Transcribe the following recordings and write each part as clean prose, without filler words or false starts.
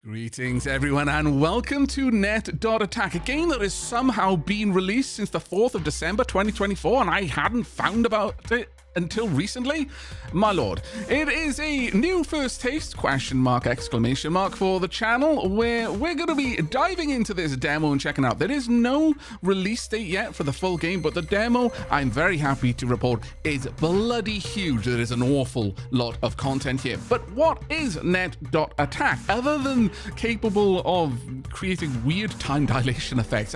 Greetings everyone and welcome to Net.Attack, a game that has somehow been released since the 4th of December 2024 and I hadn't found about it until recently. My lord, it is a new first taste, question mark, exclamation mark, for the channel where we're going to be diving into this demo and checking out. There is no release date yet for the full game, but the demo, I'm very happy to report, is bloody huge. There is an awful lot of content here. But what is Net.Attack other than capable of creating weird time dilation effects?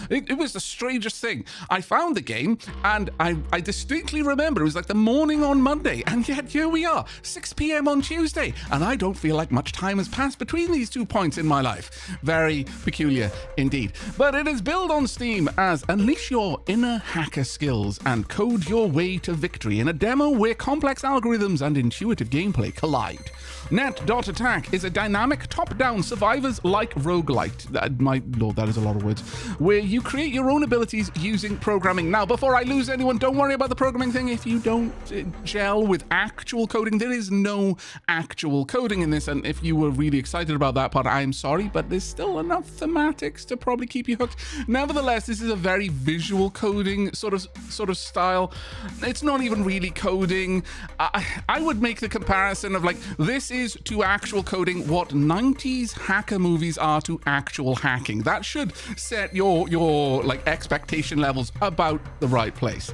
It was the strangest thing. I found the game and I distinctly remember it was like the morning on Monday, and yet here we are, 6 p.m. on Tuesday, and I don't feel like much time has passed between these 2 points in my life. Very peculiar indeed. But it is billed on Steam as unleash your inner hacker skills and code your way to victory in a demo where complex algorithms and intuitive gameplay collide. Net.Attack is a dynamic top-down survivors-like roguelite, my lord, that is a lot of words, where you create your own abilities using programming. Now, before I lose anyone, don't worry about the programming thing. If you don't gel with actual coding, there is no actual coding in this, and if you were really excited about that part, I'm sorry, but there's still enough thematics to probably keep you hooked. Nevertheless, this is a very visual coding sort of style. It's not even really coding. I would make the comparison of like, this is to actual coding what 90s hacker movies are to actual hacking. That should set your like expectation levels about the right place.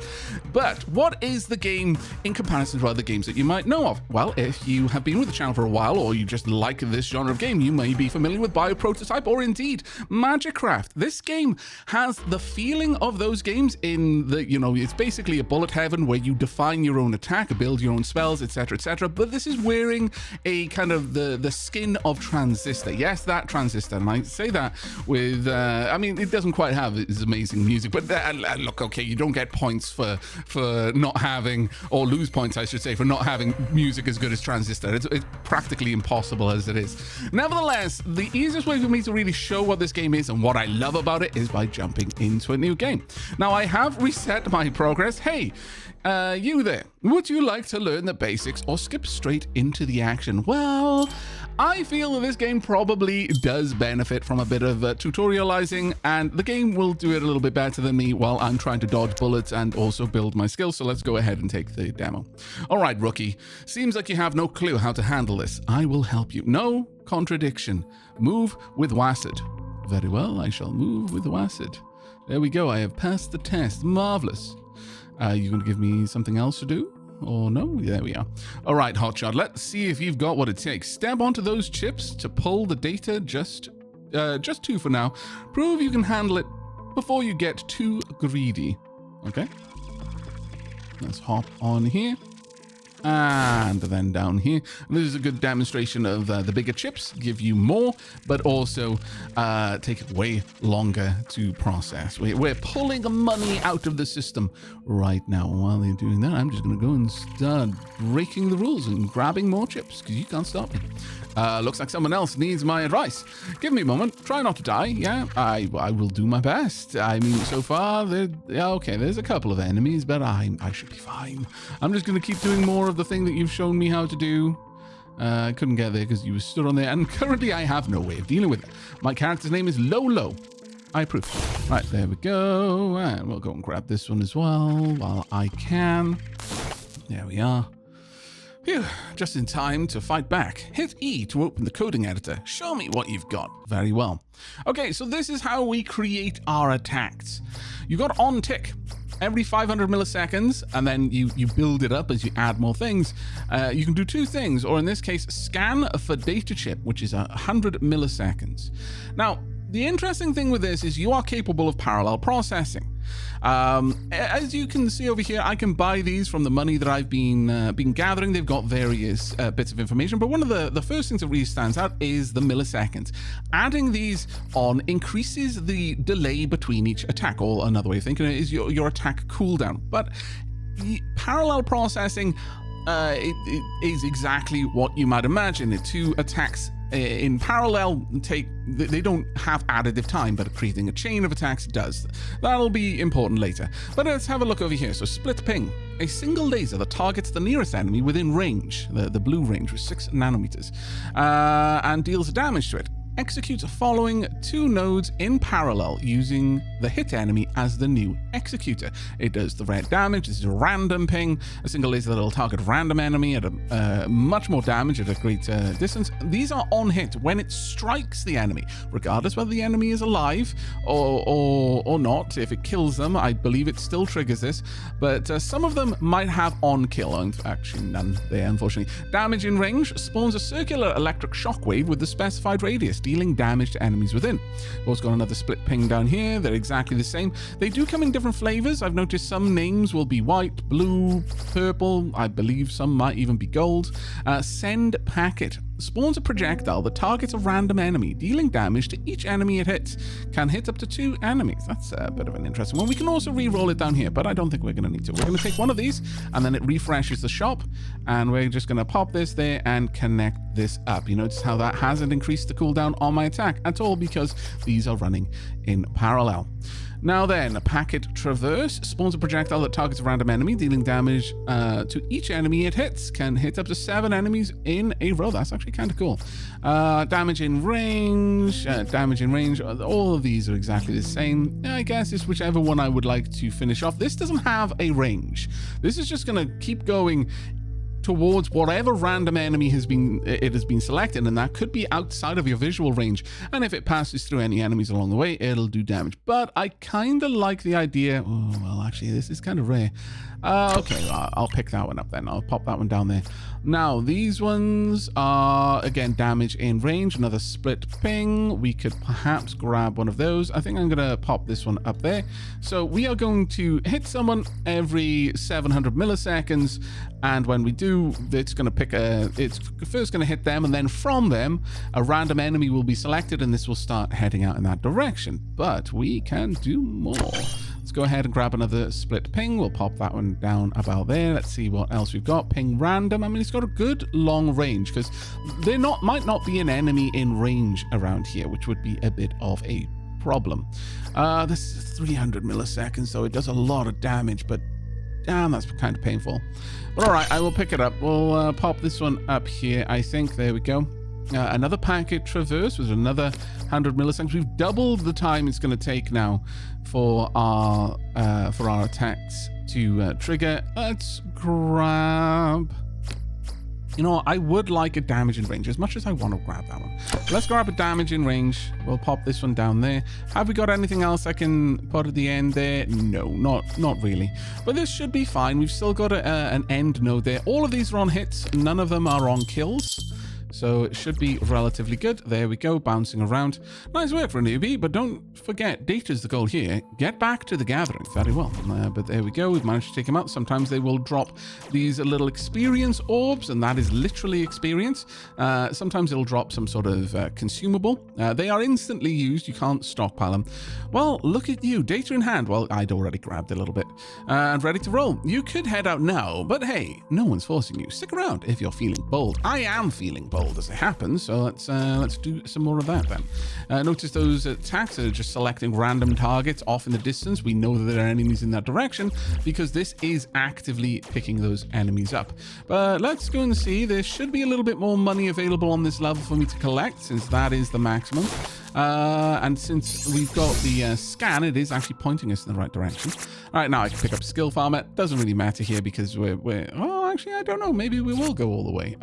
But what is the game in comparison to other games that you might know of? Well, if you have been with the channel for a while or you just like this genre of game, you may be familiar with Prototype or indeed Magicraft. This game has the feeling of those games in the, it's basically a bullet heaven where you define your own attack, build your own spells, etc., etc. But this is wearing a kind of the skin of Transistor. Yes, that Transistor. And I say that with, it doesn't quite have its amazing music, but look, okay, you don't get points for not having, or lose points, I should say, for not having music as good as Transistor. It's practically impossible as it is. Nevertheless, the easiest way for me to really show what this game is and what I love about it is by jumping into a new game. Now, I have reset my progress. Hey, you there, would you like to learn the basics or skip straight into the action? Well, I feel that this game probably does benefit from a bit of tutorializing, and the game will do it a little bit better than me while I'm trying to dodge bullets and also build my skills. So let's go ahead and take the demo. All right, rookie, seems like you have no clue how to handle this. I will help you. No contradiction. Move with WASD. Very well, I shall move with WASD. There we go. I have passed the test. Marvelous. You going to give me something else to do? Or no? There we are. All right, Hotshot, let's see if you've got what it takes. Step onto those chips to pull the data, just 2 for now. Prove you can handle it before you get too greedy. Okay. Let's hop on here. And then down here. And this is a good demonstration of the bigger chips give you more, but also take way longer to process. We're pulling money out of the system right now. While they're doing that, I'm just going to go and start breaking the rules and grabbing more chips because you can't stop me. Looks like someone else needs my advice. Give me a moment. Try not to die. Yeah, I will do my best. I mean, so far, okay, there's a couple of enemies, but I should be fine. I'm just going to keep doing more of the thing that you've shown me how to do. I couldn't get there because you were stood on there, and currently I have no way of dealing with it. My character's name is Lolo. I approve. Right, there we go. And we'll go and grab this one as well while I can. There we are. Phew, just in time to fight back. Hit E to open the coding editor. Show me what you've got. Very well. Okay, so this is how we create our attacks. You got on tick every 500 milliseconds, and then you build it up as you add more things. You can do 2 things, or in this case, scan for data chip, which is 100 milliseconds. Now, the interesting thing with this is you are capable of parallel processing. As you can see over here, I can buy these from the money that I've been gathering. They've got various bits of information, but one of the first things that really stands out is the milliseconds. Adding these on increases the delay between each attack, or another way of thinking it is your attack cooldown. But parallel processing it is exactly what you might imagine. The 2 attacks in parallel they don't have additive time, but creating a chain of attacks does. That'll be important later. But let's have a look over here. So split ping, a single laser that targets the nearest enemy within range, the blue range with 6 nanometers, and deals damage to it. execute following 2 nodes in parallel using the hit enemy as the new executor. It does the red damage. This is a random ping, a single laser that will target a random enemy at a much more damage at a great distance. These are on hit when it strikes the enemy, regardless whether the enemy is alive or not. If it kills them, I believe it still triggers this, but some of them might have on kill. Actually, none there, unfortunately. Damage in range spawns a circular electric shockwave with the specified radius, dealing damage to enemies within. We've also got another split ping down here. They're exactly the same. They do come in different flavors. I've noticed some names will be white, blue, purple. I believe some might even be gold. Send packet spawns a projectile that targets a random enemy, dealing damage to each enemy it hits. Can hit up to 2 enemies. That's a bit of an interesting one. We can also re-roll it down here, but I don't think we're going to need to. We're going to take one of these, and then it refreshes the shop, and we're just going to pop this there and connect this up. You notice how that hasn't increased the cooldown on my attack at all because these are running in parallel. Now then, a packet traverse spawns a projectile that targets a random enemy, dealing damage to each enemy it hits. Can hit up to 7 enemies in a row. That's actually kind of cool. Damage in range, all of these are exactly the same. I guess it's whichever one I would like to finish off. This doesn't have a range. This is just going to keep going towards whatever random enemy has been selected, and that could be outside of your visual range, and if it passes through any enemies along the way, it'll do damage. But I kind of like the idea. Oh, well, actually, this is kind of rare. Okay, I'll pick that one up then. I'll pop that one down there. Now, these ones are, again, damage in range. Another split ping. We could perhaps grab one of those. I think I'm going to pop this one up there. So we are going to hit someone every 700 milliseconds, and when we do, it's going to pick it's first going to hit them, and then from them, a random enemy will be selected, and this will start heading out in that direction. But we can do more. Let's go ahead and grab another split ping. We'll pop that one down about there. Let's see what else we've got. Ping random. I mean, it's got a good long range because there might not be an enemy in range around here, which would be a bit of a problem. This is 300 milliseconds, so it does a lot of damage, but damn, that's kind of painful. But all right, I will pick it up. We'll pop this one up here, I think. There we go. Another packet traverse with another 100 milliseconds. We've doubled the time it's going to take now for our attacks to trigger. Let's grab. You know, I would like a damage in range as much as I want to grab that one. So let's grab a damage in range. We'll pop this one down there. Have we got anything else I can put at the end there? No, not really. But this should be fine. We've still got an end node there. All of these are on hits. None of them are on kills. So it should be relatively good. There we go, bouncing around. Nice work for a newbie, but don't forget, data's the goal here. Get back to the gathering. Very well. But there we go, we've managed to take them out. Sometimes they will drop these little experience orbs, and that is literally experience. Sometimes it'll drop some sort of consumable. They are instantly used. You can't stockpile them. Well, look at you, data in hand. Well, I'd already grabbed a little bit. And ready to roll. You could head out now, but hey, no one's forcing you. Stick around if you're feeling bold. I am feeling bold as it happens, so let's do some more of that then. Notice those attacks are just selecting random targets off in the distance. We know that there are enemies in that direction because this is actively picking those enemies up. But let's go and see. There should be a little bit more money available on this level for me to collect, since that is the maximum. And since we've got the scan, it is actually pointing us in the right direction. All right, now I can pick up skill farmer. Doesn't really matter here because we're oh, actually, I don't know. Maybe we will go all the way.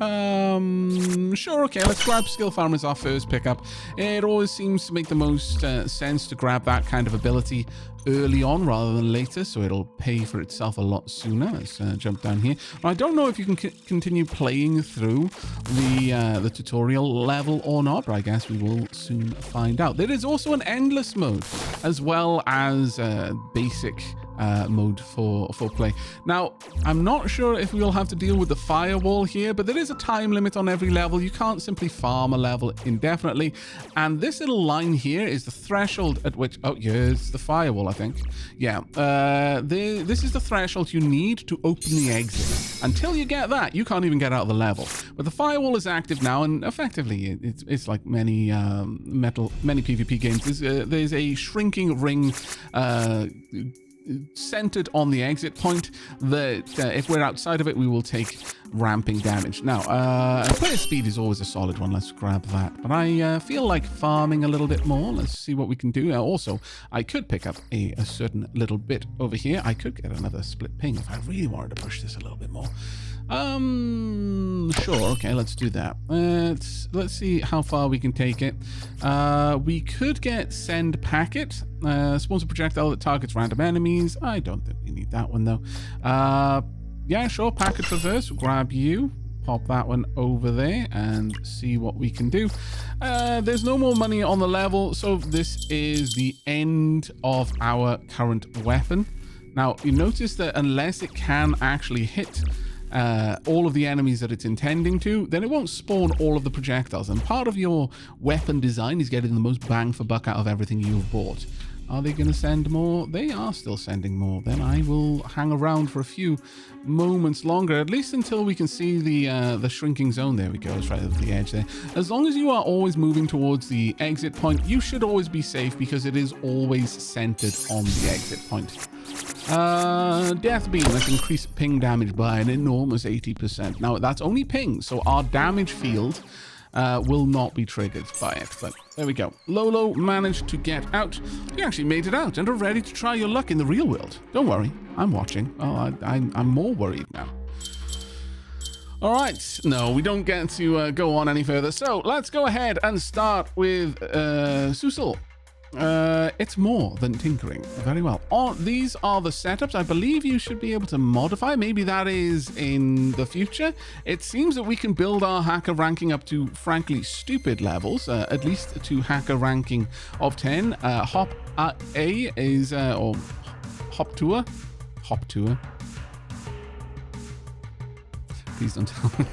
Sure, okay, let's grab skill farmer as our first pickup. It always seems to make the most sense to grab that kind of ability early on rather than later, so it'll pay for itself a lot sooner. Let's jump down here. I don't know if you can continue playing through the tutorial level or not, but I guess we will soon find out. There is also an endless mode as well as basic mode for play. Now, I'm not sure if we'll have to deal with the firewall here, but there is a time limit on every level. You can't simply farm a level indefinitely, and this little line here is the threshold at which, oh, here's the firewall, I think. Yeah, this is the threshold you need to open the exit. Until you get that, you can't even get out of the level. But the firewall is active now, and effectively, it's like many PvP games. There's a shrinking ring centered on the exit point, that if we're outside of it, we will take ramping damage. Now, player speed is always a solid one. Let's grab that. But I feel like farming a little bit more. Let's see what we can do. Also, I could pick up a certain little bit over here. I could get another split ping if I really wanted to push this a little bit more. Sure. Okay, let's do that. Let's see how far we can take it. We could get send packet. Spawns a projectile that targets random enemies. I don't think we need that one though. Yeah, sure. Packet reverse. Grab you. Pop that one over there and see what we can do. There's no more money on the level, so this is the end of our current weapon. Now, you notice that unless it can actually hit all of the enemies that it's intending to, then it won't spawn all of the projectiles. And part of your weapon design is getting the most bang for buck out of everything you've bought. Are they going to send more? They are still sending more. Then I will hang around for a few moments longer, at least until we can see the shrinking zone. There we go. It's right over the edge there. As long as you are always moving towards the exit point, you should always be safe because it is always centered on the exit point. Death beam. Let's increase ping damage by an enormous 80%. Now, that's only ping, so our damage field will not be triggered by it, but there we go. Lolo managed to get out. You actually made it out and are ready to try your luck in the real world. Don't worry, I'm watching. Oh, I'm more worried now. All right, no, we don't get to go on any further. So let's go ahead and start with Susil. It's more than tinkering. Very well. These are the setups. I believe you should be able to modify. Maybe that is in the future. It seems that we can build our hacker ranking up to, frankly, stupid levels, at least to hacker ranking of 10. Hop A is, or Hop Tour. Please don't tell me.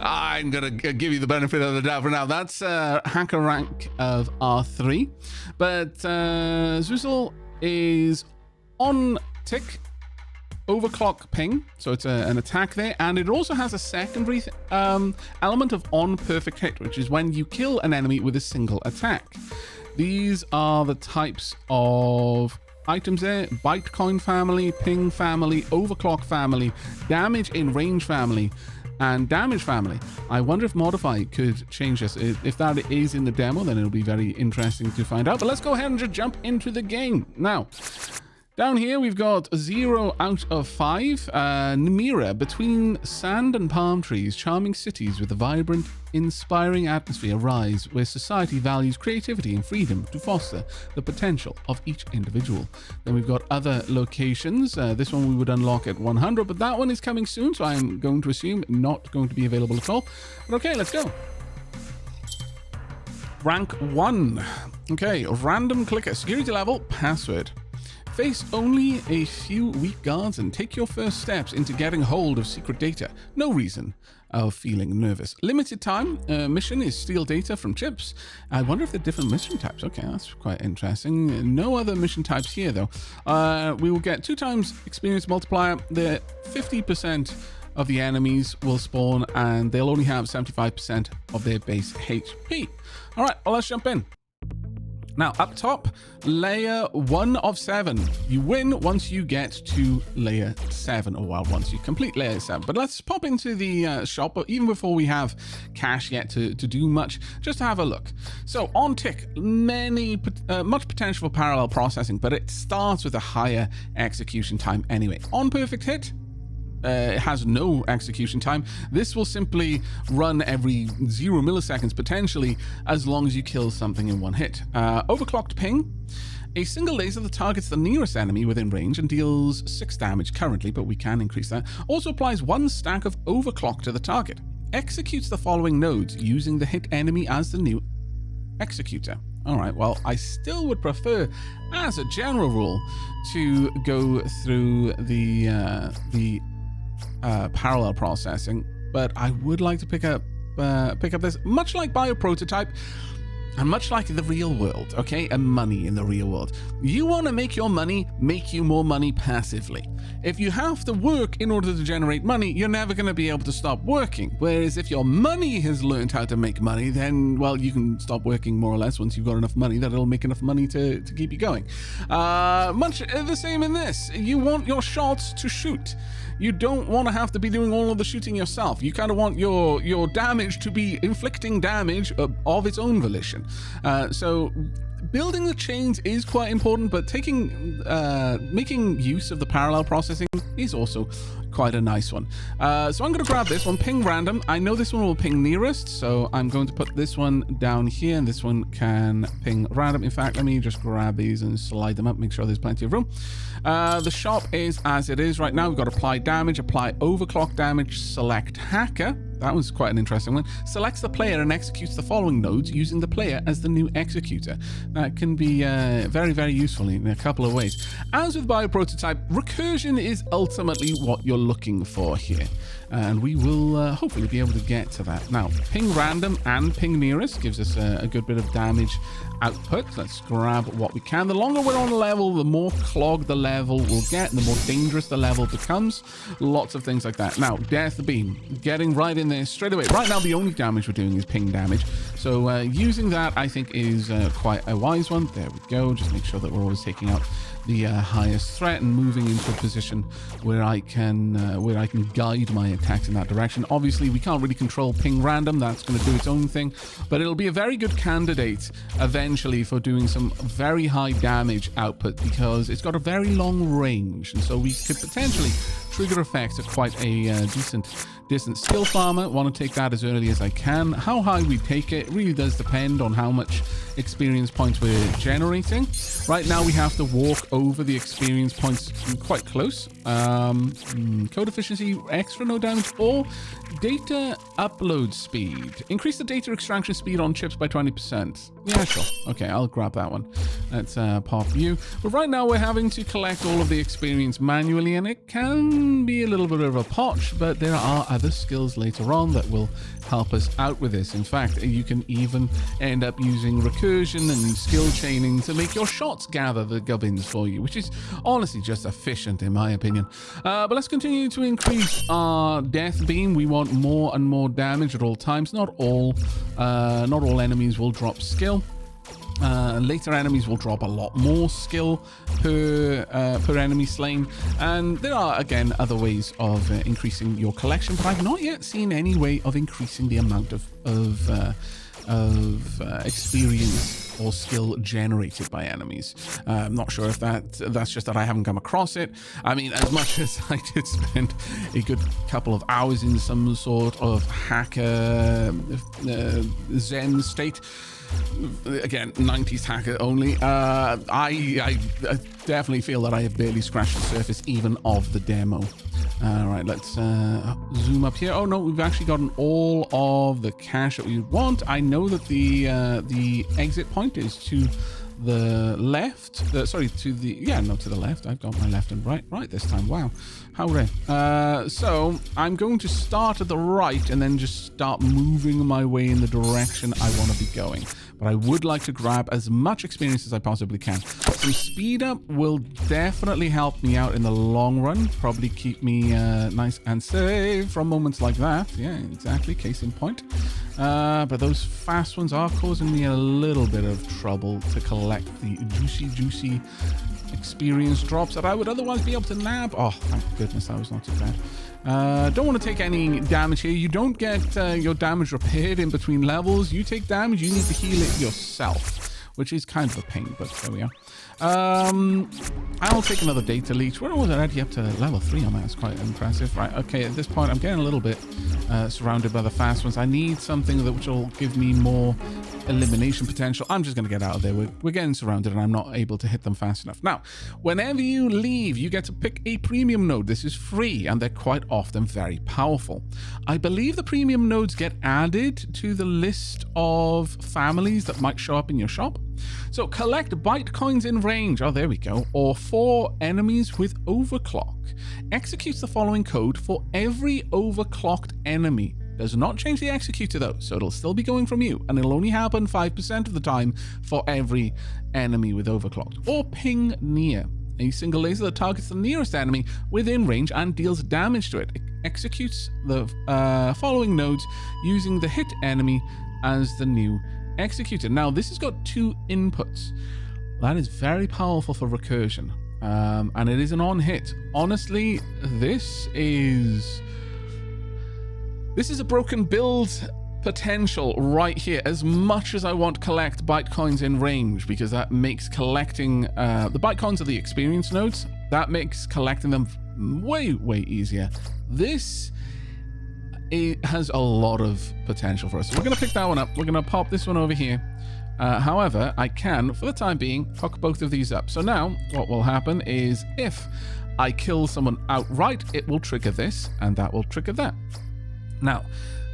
I'm going to give you the benefit of the doubt for now. That's hacker rank of R3. But Zuzel is on tick, overclock ping. So it's an attack there. And it also has a secondary element of on perfect hit, which is when you kill an enemy with a single attack. These are the types of items there: Bytecoin family, ping family, overclock family, damage in range family, and damage family. I wonder if modify could change this. If that is in the demo, then it'll be very interesting to find out. But let's go ahead and just jump into the game now. Down here, we've got 0 out of 5. Namira, between sand and palm trees, charming cities with a vibrant, inspiring atmosphere rise, where society values creativity and freedom to foster the potential of each individual. Then we've got other locations. This one we would unlock at 100, but that one is coming soon, so I'm going to assume not going to be available at all. But okay, let's go. Rank 1. Okay, random clicker, security level, password. Face only a few weak guards and take your first steps into getting hold of secret data. No reason of feeling nervous. Limited time. Mission is steal data from chips. I wonder if they're different mission types. Okay, that's quite interesting. No other mission types here, though. We will get 2 times experience multiplier. The 50% of the enemies will spawn, and they'll only have 75% of their base HP. All right, well, let's jump in. Now, up top, layer 1 of 7. You win once you get to layer 7, or well, once you complete layer 7. But let's pop into the shop, even before we have cash yet to do much, just to have a look. So on tick, much potential for parallel processing, but it starts with a higher execution time anyway. On perfect hit, it has no execution time. This will simply run every 0 milliseconds potentially, as long as you kill something in one hit. Overclocked ping. A single laser that targets the nearest enemy within range and deals 6 damage currently, but we can increase that. Also applies 1 stack of overclock to the target. Executes the following nodes, using the hit enemy as the new executor. All right, well, I still would prefer, as a general rule, to go through the parallel processing, but I would like to pick up this. Much like Bioprototype, And much like the real world, okay, and money in the real world, you want to make your money make you more money passively. If you have to work in order to generate money, you're never going to be able to stop working. Whereas if your money has learned how to make money, then, well, you can stop working more or less once you've got enough money that it'll make enough money to keep you going. Much the same in this. You want your shots to shoot. You don't want to have to be doing all of the shooting yourself. You kind of want your damage to be inflicting damage of its own volition. So building the chains is quite important, but making use of the parallel processing is also quite a nice one. So I'm going to grab this one, ping random. I know this one will ping nearest, so I'm going to put this one down here, and this one can ping random. In fact, let me just grab these and slide them up, make sure there's plenty of room. The shop is as it is right now. We've got apply damage, apply overclock damage, select hacker. That was quite an interesting one. Selects the player and executes the following nodes using the player as the new executor. That can be very, very useful in a couple of ways. As with bioprototype, recursion is ultimately what you're looking for here. And we will hopefully be able to get to that. Now, ping random and ping nearest gives us a good bit of damage output. Let's grab what we can. The longer we're on a level, the more clogged the level will get, and the more dangerous the level becomes. Lots of things like that. Now, death beam, getting right in there straight away. Right now, the only damage we're doing is ping damage. So using that, I think, is quite a wise one. There we go. Just make sure that we're always taking out the highest threat and moving into a position where I can guide my attacks in that direction. Obviously, we can't really control ping random. That's going to do its own thing, but it'll be a very good candidate eventually for doing some very high damage output because it's got a very long range, and so we could potentially trigger effects at quite a decent skill farmer. Want to take that as early as I can. How high we take it really does depend on how much experience points we're generating. Right now we have to walk over the experience points quite close. Code efficiency, extra no damage, or data upload speed. Increase the data extraction speed on chips by 20%. Yeah, sure. Okay, I'll grab that one. Let's pop you. But right now we're having to collect all of the experience manually, and it can be a little bit of a potch, but there are other skills later on that will help us out with this. In fact, you can even end up using recursion and skill chaining to make your shots gather the gubbins for you, which is honestly just efficient in my opinion. But let's continue to increase our death beam. We want more and more damage at all times. Not all enemies will drop skill. Later enemies will drop a lot more skill per enemy slain, and there are again other ways of increasing your collection, but I've not yet seen any way of increasing the amount of experience or skill generated by enemies. I'm not sure if that's just that I haven't come across it. I mean, as much as I did spend a good couple of hours in some sort of hacker zen state, again, 90s hacker only, I definitely feel that I have barely scratched the surface even of the demo. All right, let's zoom up here. Oh no, we've actually gotten all of the cash that we want. I know that the exit point is to the left. To the left. I've got my left and right this time. Wow, how rare. So I'm going to start at the right and then just start moving my way in the direction I want to be going. But I would like to grab as much experience as I possibly can. Some speed up will definitely help me out in the long run. Probably keep me nice and safe from moments like that. Yeah, exactly. Case in point. But those fast ones are causing me a little bit of trouble to collect the juicy experience drops that I would otherwise be able to nab. Oh, thank goodness, that was not too bad. Don't want to take any damage here. You don't get your damage repaired in between levels. You take damage, you need to heal it yourself, which is kind of a pain, but there we are. I'll take another data leech. We're already up to level 3 on that. It's quite impressive. Right, okay, at this point I'm getting a little bit surrounded by the fast ones. I need something which will give me more elimination potential. I'm just going to get out of there. We're getting surrounded and I'm not able to hit them fast enough. Now, whenever you leave, you get to pick a premium node. This is free and they're quite often very powerful. I believe the premium nodes get added to the list of families that might show up in your shop. So collect byte coins in range. Oh, there we go. Or 4 enemies with overclock. Executes the following code for every overclocked enemy Does not change the executor though, so it'll still be going from you, and it'll only happen 5% of the time for every enemy with overclocked. Or ping near. A single laser that targets the nearest enemy within range and deals damage to it. It executes the following nodes using the hit enemy as the new executor. Now, this has got 2 inputs. That is very powerful for recursion. And it is an on hit. Honestly, this is a broken build potential right here, as much as I want to collect Bytecoins in range, because that makes collecting the Bytecoins are the experience nodes. That makes collecting them way easier. This, it has a lot of potential for us. So we're going to pick that one up. We're going to pop this one over here. However, I can, for the time being, hook both of these up. So now what will happen is if I kill someone outright, it will trigger this, and that will trigger that. Now,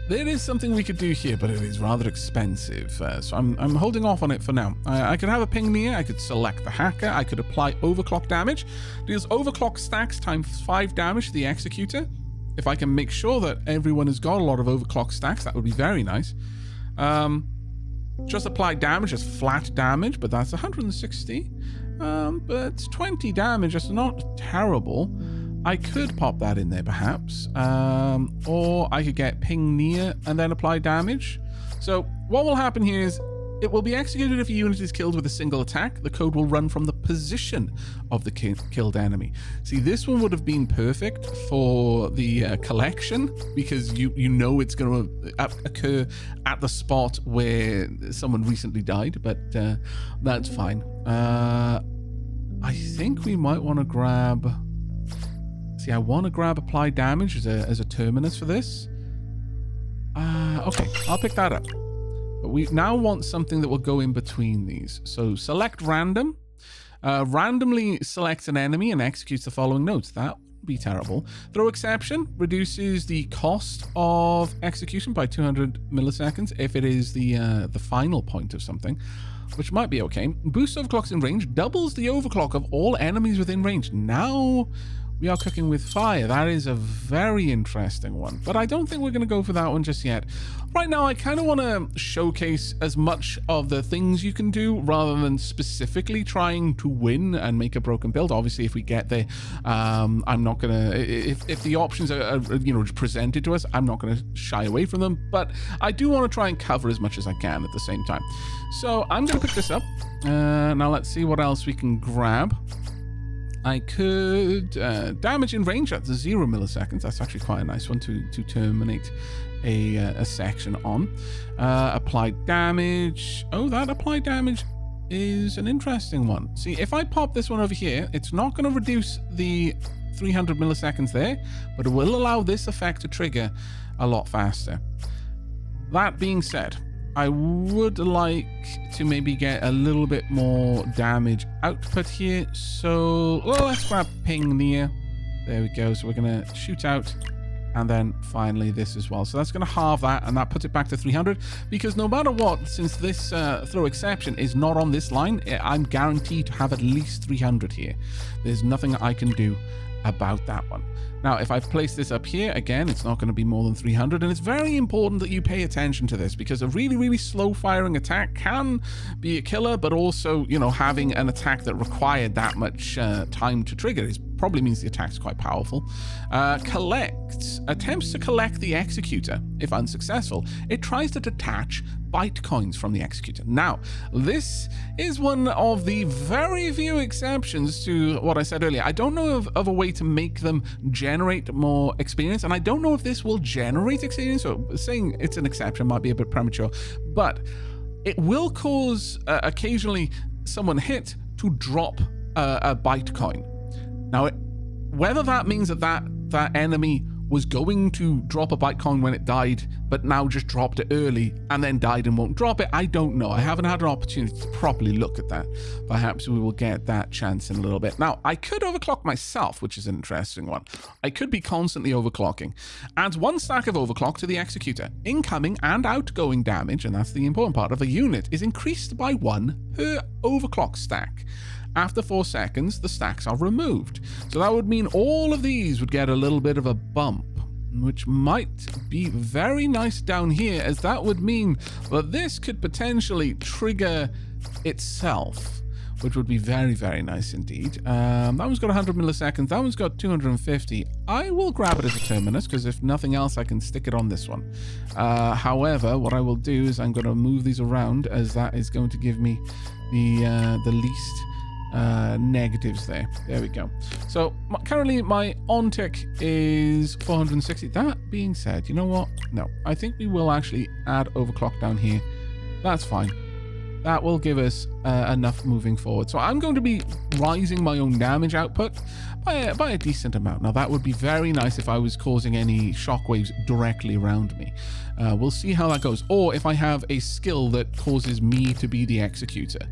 there is something we could do here, but it is rather expensive, so I'm holding off on it for now. I could have a ping near, I could select the hacker, I could apply overclock damage. Deals overclock stacks times 5 damage to the executor. If I can make sure that everyone has got a lot of overclock stacks, that would be very nice. Just apply damage as flat damage, but that's 160. But 20 damage, that's not terrible. I could pop that in there perhaps, or I could get ping near and then apply damage. So what will happen here is it will be executed if a unit is killed with a single attack. The code will run from the position of the killed enemy. See, this one would have been perfect for the collection, because you know it's going to occur at the spot where someone recently died, but that's fine. I think we might want to grab... See, I want to grab apply damage as a terminus for this. Okay, I'll pick that up. But we now want something that will go in between these. So select random. Randomly selects an enemy and executes the following nodes. That would be terrible. Throw exception reduces the cost of execution by 200 milliseconds if it is the final point of something, which might be okay. Boost overclocks in range doubles the overclock of all enemies within range. Now we are cooking with fire. That is a very interesting one, but I don't think we're going to go for that one just yet. Right now, I kind of want to showcase as much of the things you can do rather than specifically trying to win and make a broken build. Obviously, if we get there, I'm not going to... If the options are presented to us, I'm not going to shy away from them, but I do want to try and cover as much as I can at the same time. So I'm going to pick this up. Now let's see what else we can grab. I could damage in range at 0 milliseconds. That's actually quite a nice one to terminate a section on. Apply damage. Oh, that applied damage is an interesting one. See, if I pop this one over here, it's not going to reduce the 300 milliseconds there, but it will allow this effect to trigger a lot faster. That being said, I would like to maybe get a little bit more damage output here. So let's grab ping near. There we go. So we're going to shoot out, and then finally this as well. So that's going to halve that, and that puts it back to 300, because no matter what, since this throw exception is not on this line, I'm guaranteed to have at least 300 here. There's nothing I can do about that one. Now, if I place this up here, again, it's not going to be more than 300, and it's very important that you pay attention to this, because a really slow firing attack can be a killer, but also, having an attack that required that much time to trigger probably means the attack's quite powerful. Attempts to collect the executor. If unsuccessful, it tries to detach Bytecoins from the executor. Now, this is one of the very few exceptions to what I said earlier. I don't know of a way to make them generate more experience, and I don't know if this will generate experience, so saying it's an exception might be a bit premature, but it will cause occasionally someone hit to drop a Bytecoin. Now, whether that means that enemy was going to drop a Bytecoin when it died, but now just dropped it early and then died and won't drop it, I don't know. I haven't had an opportunity to properly look at that. Perhaps we will get that chance in a little bit. Now, I could overclock myself, which is an interesting one. I could be constantly overclocking. Adds 1 stack of overclock to the executor. Incoming and outgoing damage, and that's the important part, of a unit is increased by 1 per overclock stack. After 4 seconds, the stacks are removed. So that would mean all of these would get a little bit of a bump. which might be very nice down here, as that would mean that this could potentially trigger itself, which would be very, very nice indeed. That one's got 100 milliseconds. That one's got 250. I will grab it as a terminus, because if nothing else, I can stick it on this one. However, what I will do is I'm going to move these around, as that is going to give me the least negatives there. There we go. So currently my on tick is 460. That being said, you know what? No, I think we will actually add overclock down here. That's fine. That will give us enough moving forward. So I'm going to be rising my own damage output by a decent amount. Now that would be very nice if I was causing any shockwaves directly around me. We'll see how that goes. Or if I have a skill that causes me to be the executor,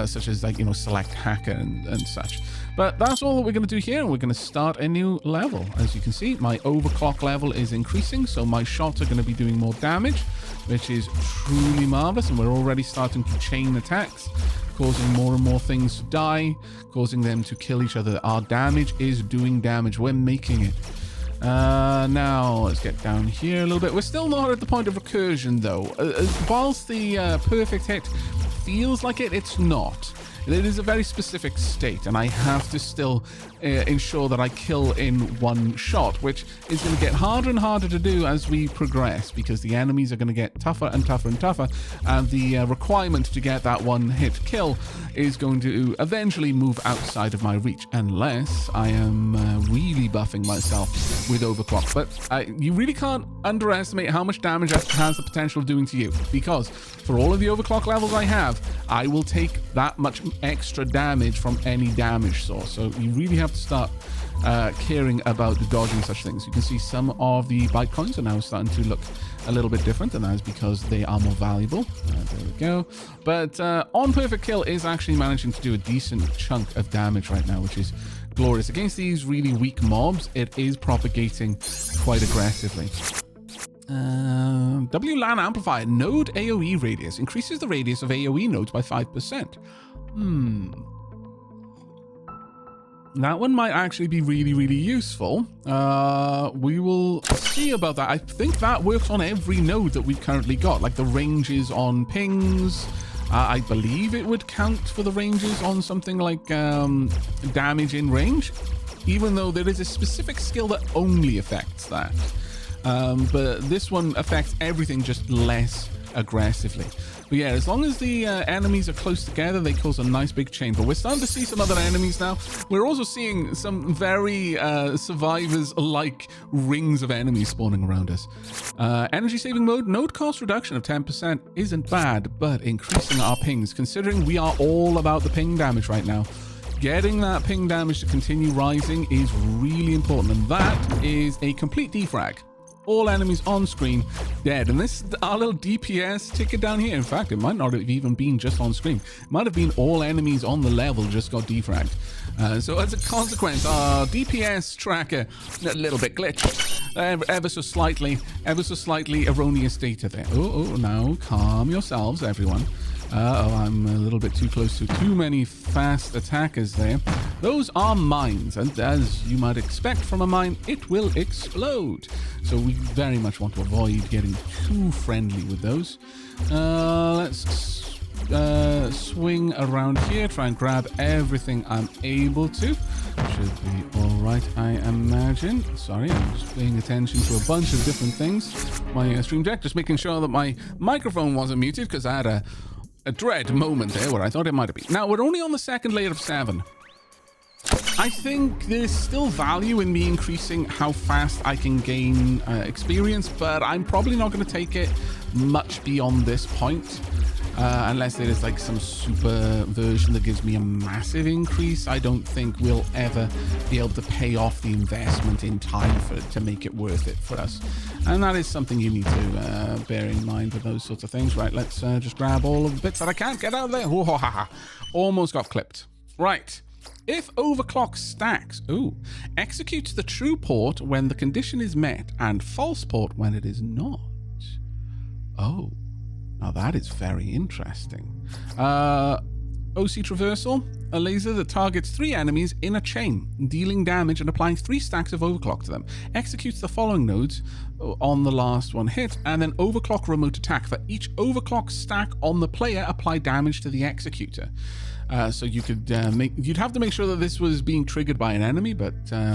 such as like, you know, select hacker and such. But that's all that we're going to do here, and we're going to start a new level. As you can see, my overclock level is increasing, so my shots are going to be doing more damage, which is truly marvelous, and we're already starting to chain attacks, causing more and more things to die, causing them to kill each other. Our damage is doing damage. We're making it. Now, let's get down here a little bit. We're still not at the point of recursion, though. Whilst the perfect hit feels like it, it's not. It is a very specific state, and I have to still ensure that I kill in one shot, which is going to get harder and harder to do as we progress, because the enemies are going to get tougher and tougher and tougher, and the requirement to get that one hit kill is going to eventually move outside of my reach, unless I am really buffing myself with overclock. But you really can't underestimate how much damage that has the potential of doing to you, because for all of the overclock levels I have, I will take that much extra damage from any damage source. So you really have to start caring about dodging such things. You can see some of the byte coins are now starting to look a little bit different, and that is because they are more valuable. There we go. But on perfect kill is actually managing to do a decent chunk of damage right now, which is glorious. Against these really weak mobs, it is propagating quite aggressively. WLAN amplifier node AoE radius increases the radius of AoE nodes by 5%. That one might actually be really, really useful. We will see about that. I think that works on every node that we've currently got, like the ranges on pings. I believe it would count for the ranges on something like damage in range, even though there is a specific skill that only affects that. But this one affects everything, just less aggressively. But yeah, as long as the enemies are close together, they cause a nice big chain. But we're starting to see some other enemies now. We're also seeing some very survivors-like rings of enemies spawning around us. Energy saving mode, node cost reduction of 10% isn't bad, but increasing our pings, considering we are all about the ping damage right now. Getting that ping damage to continue rising is really important, and that is a complete defrag. All enemies on screen dead, and this is our little DPS ticket down here. In fact, it might not have even been just on screen. It might have been all enemies on the level just got defragged. So as a consequence, our DPS tracker a little bit glitched, ever so slightly erroneous data there. Oh, now calm yourselves, everyone. I'm a little bit too close to too many fast attackers there. Those are mines, and as you might expect from a mine, it will explode. So we very much want to avoid getting too friendly with those. Let's swing around here, try and grab everything I'm able to. Should be all right, I imagine. Sorry, I'm just paying attention to a bunch of different things. My stream deck, just making sure that my microphone wasn't muted, because I had a dread moment there where I thought it might have been. Now, we're only on the second layer of 7. I think there's still value in me increasing how fast I can gain experience, but I'm probably not going to take it much beyond this point. Unless there is like some super version that gives me a massive increase. I don't think we'll ever be able to pay off the investment in time for it to make it worth it for us. And that is something you need to bear in mind with those sorts of things. Right, let's just grab all of the bits that I can't get out of there. Almost got clipped. Right. If overclock stacks, executes the true port when the condition is met and false port when it is not. Oh. Now that is very interesting. OC Traversal, a laser that targets 3 enemies in a chain, dealing damage and applying 3 stacks of overclock to them. Executes the following nodes on the last one hit, and then overclock remote attack. For each overclock stack on the player, apply damage to the executor. So you could you'd have to make sure that this was being triggered by an enemy, but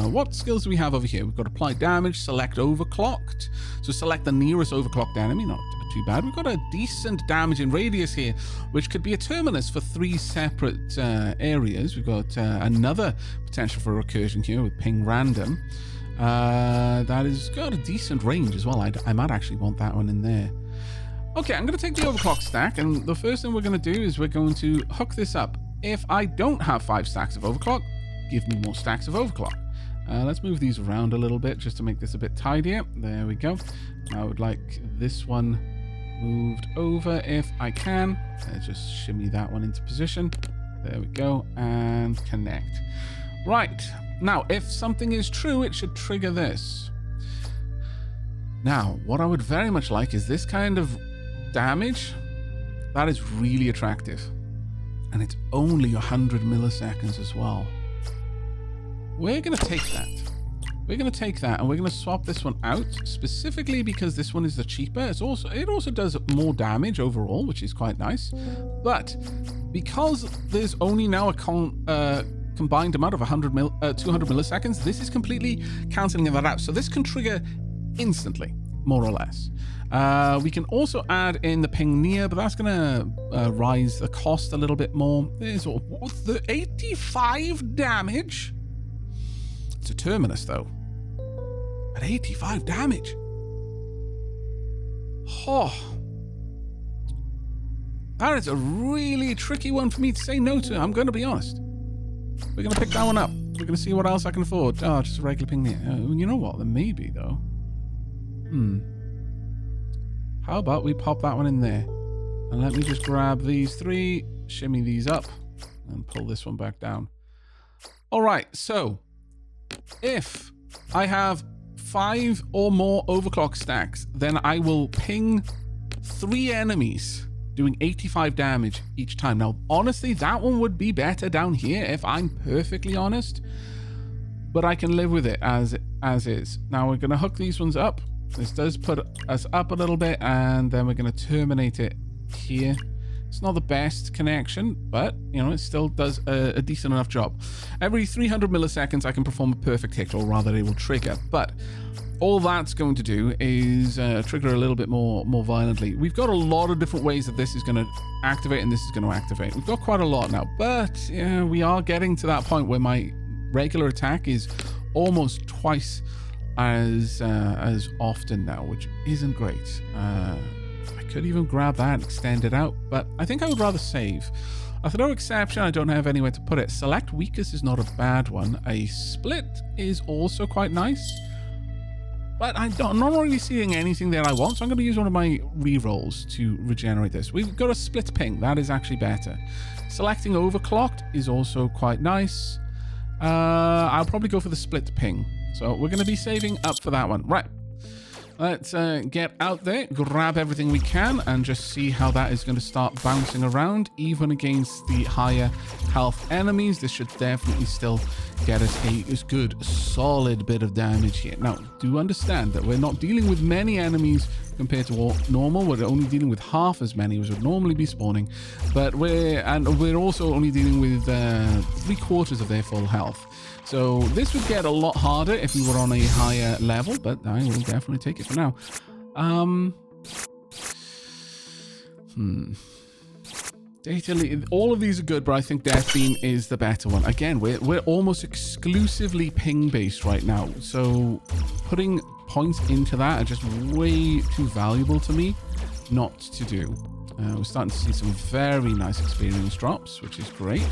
what skills do we have over here? We've got apply damage, select overclocked. So select the nearest overclocked enemy, not too bad. We've got a decent damage in radius here, which could be a terminus for 3 separate areas. We've got another potential for recursion here with ping random. That has got a decent range as well. I might actually want that one in there. Okay, I'm going to take the overclock stack, and the first thing we're going to do is we're going to hook this up. If I don't have 5 stacks of overclock, give me more stacks of overclock. Let's move these around a little bit just to make this a bit tidier. There we go. I would like this one moved over if I can. Just shimmy that one into position. There we go, and connect. Right, now if something is true, it should trigger this. Now, what I would very much like is this kind of damage. That is really attractive, and it's only 100 milliseconds as well. We're going to take that. We're going to take that, and we're going to swap this one out, specifically because this one is the cheaper. It also does more damage overall, which is quite nice. But because there's only now a combined amount of 200 milliseconds, this is completely cancelling that out. So this can trigger instantly, more or less. We can also add in the ping near, but that's going to rise the cost a little bit more. There's the 85 damage. It's a terminus, though. At 85 damage. Oh. That is a really tricky one for me to say no to. I'm going to be honest. We're going to pick that one up. We're going to see what else I can afford. Oh, just a regular ping near. You know what? There may be, though. How about we pop that one in there? And let me just grab these 3, shimmy these up, and pull this one back down. All right, so if I have 5 or more overclock stacks, then I will ping 3 enemies, doing 85 damage each time. Now, honestly, that one would be better down here, if I'm perfectly honest. But I can live with it as is. Now, we're going to hook these ones up. This does put us up a little bit, and then we're going to terminate it here. It's not the best connection, but, you know, it still does a decent enough job. Every 300 milliseconds, I can perform a perfect hit, or rather, it will trigger. But all that's going to do is trigger a little bit more violently. We've got a lot of different ways that this is going to activate, and this is going to activate. We've got quite a lot now, but yeah, we are getting to that point where my regular attack is almost twice as often now, which isn't great. I could even grab that and extend it out, but I think I would rather save. A throw exception, I don't have anywhere to put it. Select weakest is not a bad one. A split is also quite nice, but I'm not really seeing anything there I want, so I'm going to use one of my rerolls to regenerate this. We've got a split ping. That is actually better. Selecting overclocked is also quite nice. I'll probably go for the split ping. So we're going to be saving up for that one. Right. Let's get out there, grab everything we can, and just see how that is going to start bouncing around. Even against the higher health enemies, this should definitely still get us a good, solid bit of damage here. Now, do understand that we're not dealing with many enemies compared to normal. We're only dealing with half as many as would normally be spawning, but we're also only dealing with 3/4 of their full health. So this would get a lot harder if we were on a higher level, but I will definitely take it for now. Data, all of these are good, but I think Death Beam is the better one. Again, we're almost exclusively ping based right now, so putting points into that are just way too valuable to me not to do. We're starting to see some very nice experience drops, which is great.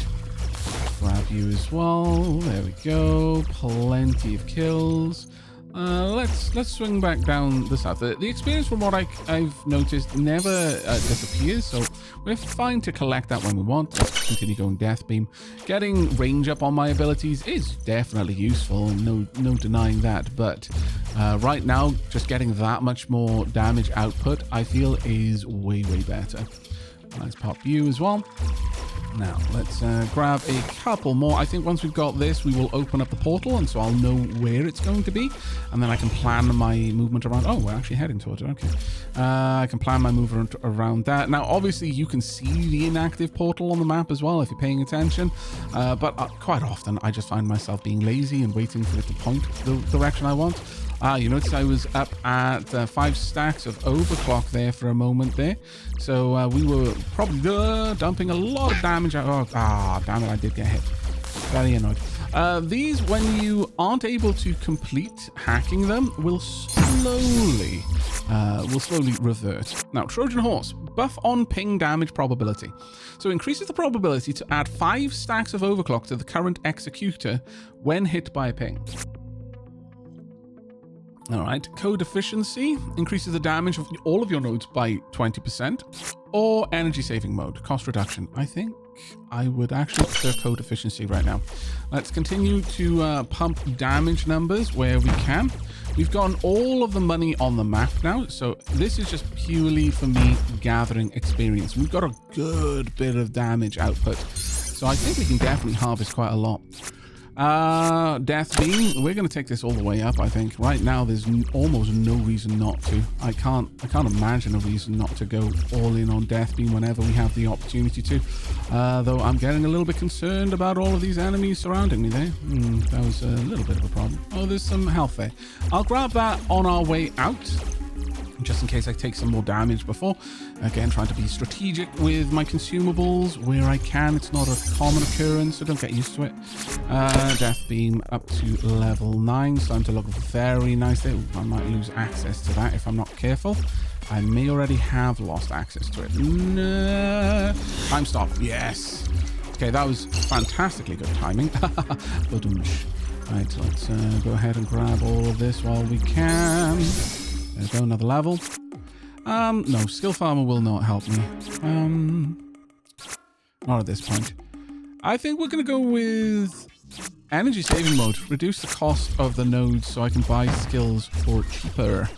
Grab you as well. There we go. Plenty of kills. Let's swing back down the south. The experience, from what I've noticed, never disappears, so we're fine to collect that when we want. Let's continue going Death Beam. Getting range up on my abilities is definitely useful, no denying that, but right now, just getting that much more damage output, I feel, is way better. Let's pop you as well. Now, let's grab a couple more. I think once we've got this, we will open up the portal, and so I'll know where it's going to be, and then I can plan my movement around. Oh, we're actually heading towards it. Okay. I can plan my movement around that. Now, obviously, you can see the inactive portal on the map as well if you're paying attention, but quite often, I just find myself being lazy and waiting for it to point the direction I want. You notice I was up at 5 stacks of overclock there for a moment there. So we were probably dumping a lot of damage out. Oh, damn it, I did get hit. Very annoyed. These, when you aren't able to complete hacking them, will slowly revert. Now, Trojan Horse, buff on ping damage probability. So increases the probability to add 5 stacks of overclock to the current executor when hit by a ping. All right, code efficiency increases the damage of all of your nodes by 20%, or energy saving mode, cost reduction. I think I would actually prefer code efficiency right now. Let's continue to pump damage numbers where we can. We've gotten all of the money on the map now, so this is just purely for me gathering experience. We've got a good bit of damage output, so I think we can definitely harvest quite a lot. Death Beam, we're going to take this all the way up, I think. Right now, there's almost no reason not to. I can't imagine a reason not to go all in on Death Beam whenever we have the opportunity to. Though I'm getting a little bit concerned about all of these enemies surrounding me there. That was a little bit of a problem. Oh, there's some health there. I'll grab that on our way out, just in case I take some more damage before. Again, trying to be strategic with my consumables where I can. It's not a common occurrence, so don't get used to it. Death Beam up to level 9, starting to look very nice there. Ooh, I might lose access to that if I'm not careful. I may already have lost access to it. No. Time stop. Yes. Okay, that was fantastically good timing. Right, let's go ahead and grab all of this while we can. There we go, another level. No, Skill Farmer will not help me. Not at this point. I think we're going to go with energy saving mode. Reduce the cost of the nodes so I can buy skills for cheaper.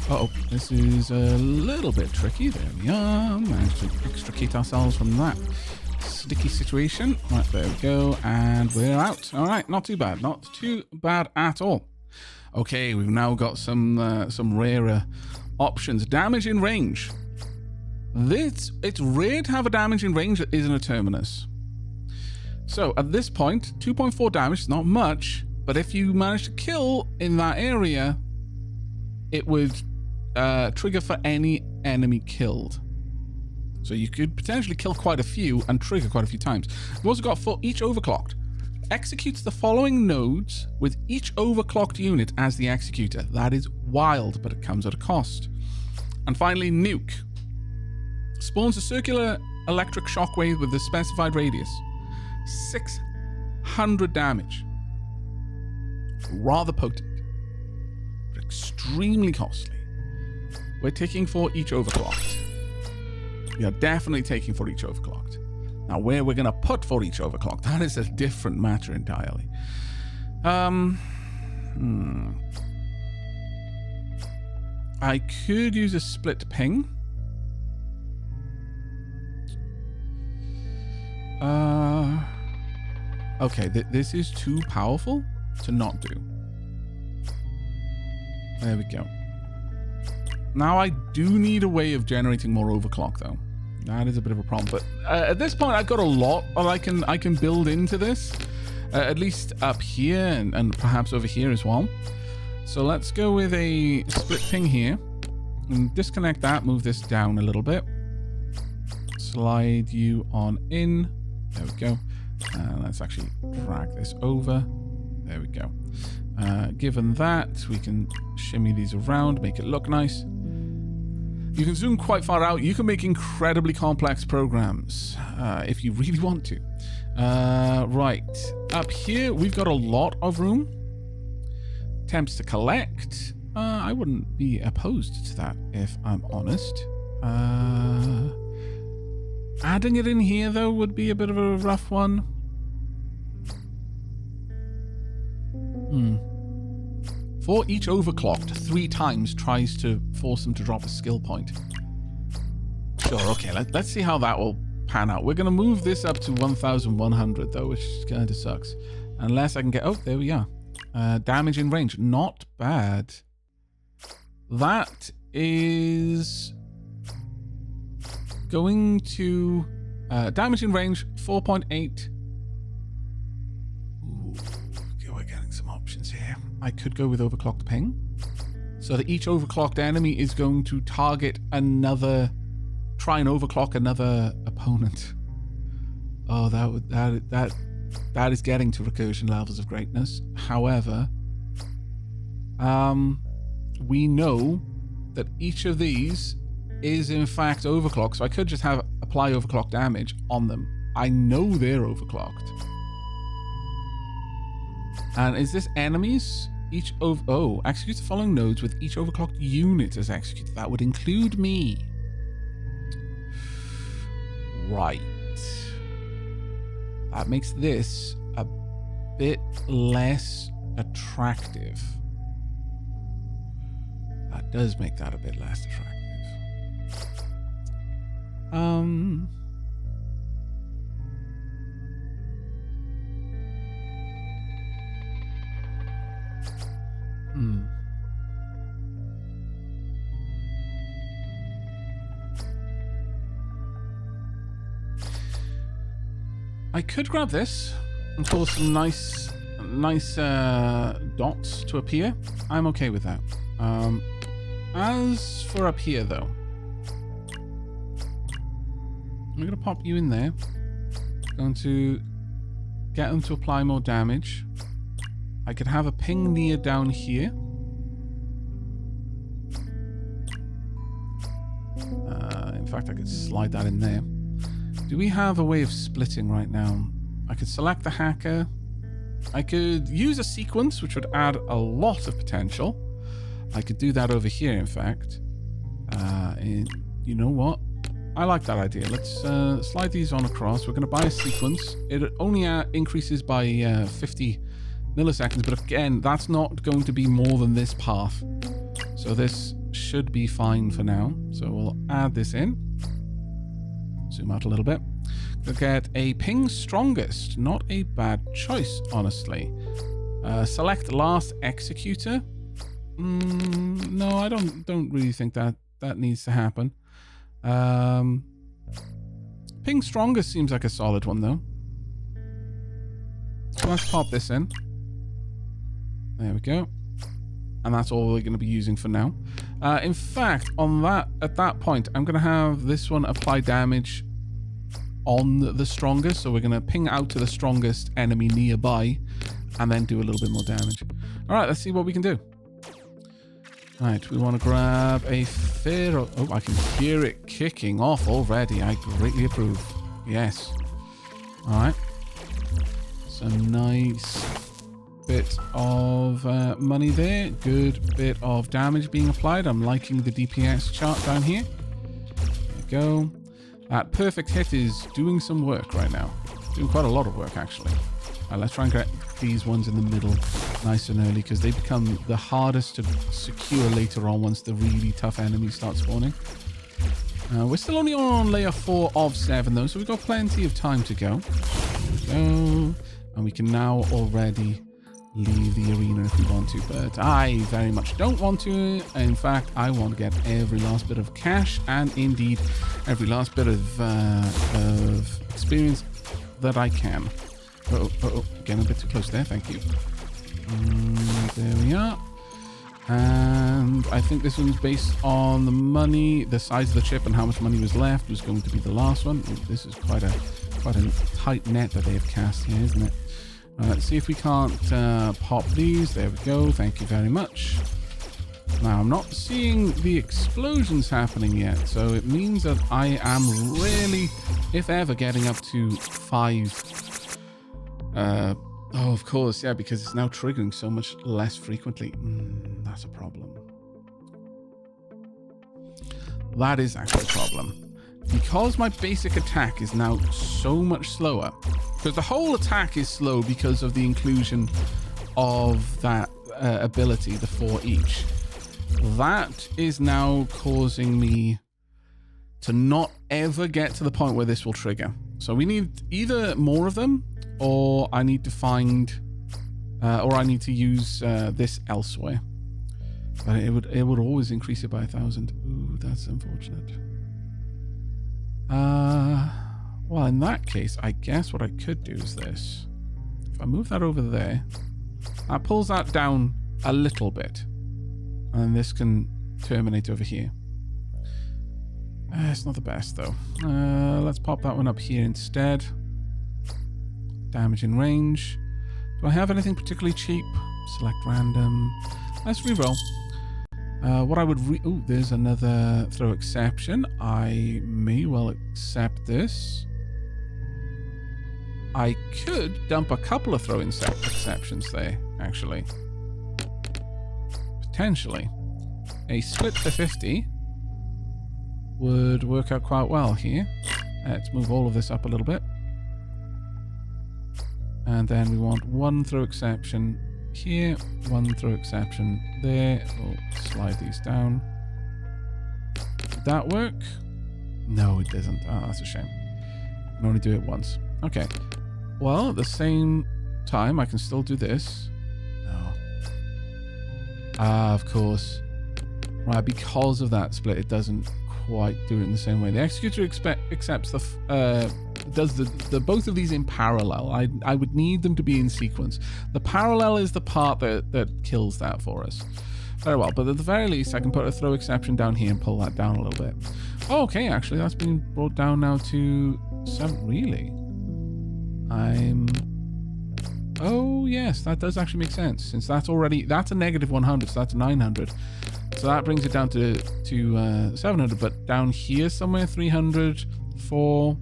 Uh-oh, this is a little bit tricky. There we are. Managed to extricate ourselves from that sticky situation. Right, there we go. And we're out. All right, not too bad. Not too bad at all. Okay, we've now got some rarer options. Damage in range. It's rare to have a damage in range that isn't a terminus. So at this point, 2.4 damage is not much, but if you manage to kill in that area, it would trigger for any enemy killed. So you could potentially kill quite a few and trigger quite a few times. We've also got for each overclocked. Executes the following nodes with each overclocked unit as the executor. That is wild, but it comes at a cost. And finally, nuke. Spawns a circular electric shockwave with the specified radius. 600 damage. Rather potent, but extremely costly. We're taking for each overclocked. We are definitely taking for each overclocked. Now, where we're going to put for each overclock, that is a different matter entirely. I could use a split ping. Okay, this is too powerful to not do. There we go. Now, I do need a way of generating more overclock, though. That is a bit of a problem, but at this point, I've got a lot I can build into this, at least up here and perhaps over here as well. So let's go with a split ping here and disconnect that. Move this down a little bit. Slide you on in. There we go. Let's actually drag this over. There we go. Given that, we can shimmy these around, make it look nice. You can zoom quite far out. You can make incredibly complex programs if you really want to. Right. Up here, we've got a lot of room. Attempts to collect. I wouldn't be opposed to that, if I'm honest. Adding it in here, though, would be a bit of a rough one. For each overclocked, 3 times tries to force them to drop a skill point. Sure, okay, let's see how that will pan out. We're going to move this up to 1,100 though, which kind of sucks. Unless I can get... Oh, there we are. Damage in range. Not bad. That is going to... damage in range, 4.8. Ooh, okay, we're getting some options here. I could go with overclocked ping. So that each overclocked enemy is going to target another... Try and overclock another opponent. Oh, that is getting to recursion levels of greatness. However, we know that each of these is in fact overclocked, so I could just have apply overclock damage on them. I know they're overclocked. And is this enemies? Each execute the following nodes with each overclocked unit as executed. That would include me. Right. That makes this a bit less attractive. That does make that a bit less attractive. I could grab this and cause some nice dots to appear. I'm okay with that. As for up here, though, I'm going to pop you in there. Going to get them to apply more damage. I could have a ping near down here. In fact, I could slide that in there. Do we have a way of splitting right now? I could select the hacker. I could use a sequence, which would add a lot of potential. I could do that over here, in fact. You know what? I like that idea. Let's slide these on across. We're going to buy a sequence. It only increases by 50 milliseconds, but again, that's not going to be more than this path. So this should be fine for now. So we'll add this in. Zoom out a little bit. We'll get a ping strongest. Not a bad choice, honestly. Select last executor. No, I don't really think that needs to happen. Ping strongest seems like a solid one, though. So let's pop this in. There we go. And that's all we're going to be using for now. In fact, at that point, I'm going to have this one apply damage on the strongest. So we're going to ping out to the strongest enemy nearby and then do a little bit more damage. All right, let's see what we can do. All right, we want to grab a Pharaoh. Oh, I can hear it kicking off already. I greatly approve. Yes. All right. Some nice bit of money there. Good bit of damage being applied. I'm liking the DPS chart down here. There we go. That perfect hit is doing some work right now. Doing quite a lot of work, actually. Let's try and get these ones in the middle nice and early, because they become the hardest to secure later on once the really tough enemies start spawning. We're still only on layer 4 of 7, though, so we've got plenty of time to go. There we go. And we can now already leave the arena if we want to, but I very much don't want to. In fact, I want to get every last bit of cash and indeed every last bit of experience that I can. Getting a bit too close there, thank you. There we are. And I think this one's based on the money, the size of the chip and how much money was left was going to be the last one. This is quite a tight net that they have cast here, isn't it? Let's see if we can't pop these. There we go. Thank you very much. Now, I'm not seeing the explosions happening yet, so it means that I am really, if ever, getting up to 5. Oh, of course, yeah, because it's now triggering so much less frequently. That's a problem. That is actually a problem. Because my basic attack is now so much slower, because the whole attack is slow because of the inclusion of that ability, the 4 each. That is now causing me to not ever get to the point where this will trigger. So we need either more of them, or I need to find, or I need to use this elsewhere. But it would always increase it by 1,000. Ooh, that's unfortunate. Well, in that case, I guess what I could do is this. If I move that over there, that pulls that down a little bit. And this can terminate over here. It's not the best, though. Let's pop that one up here instead. Damage in range. Do I have anything particularly cheap? Select random. Let's reroll. What I would ooh, there's another throw exception. I may well accept this. I could dump a couple of throw exceptions there, actually. Potentially. A split for 50 would work out quite well here. Let's move all of this up a little bit. And then we want one throw exception here, one throw exception there. We'll slide these down. Did that work? No, it doesn't. Oh, that's a shame. I can only do it once. Okay. Well, at the same time, I can still do this. No. Ah, of course. Right, because of that split, it doesn't quite do it in the same way. The executor accepts does the both of these in parallel. I would need them to be in sequence. The parallel is the part that kills that for us. Very well, but at the very least, I can put a throw exception down here and pull that down a little bit. Oh, okay, actually, that's been brought down now to 7. Really? Oh, yes, that does actually make sense. Since that's a negative 100, so that's 900. So that brings it down to 700, but down here somewhere, 300, 4,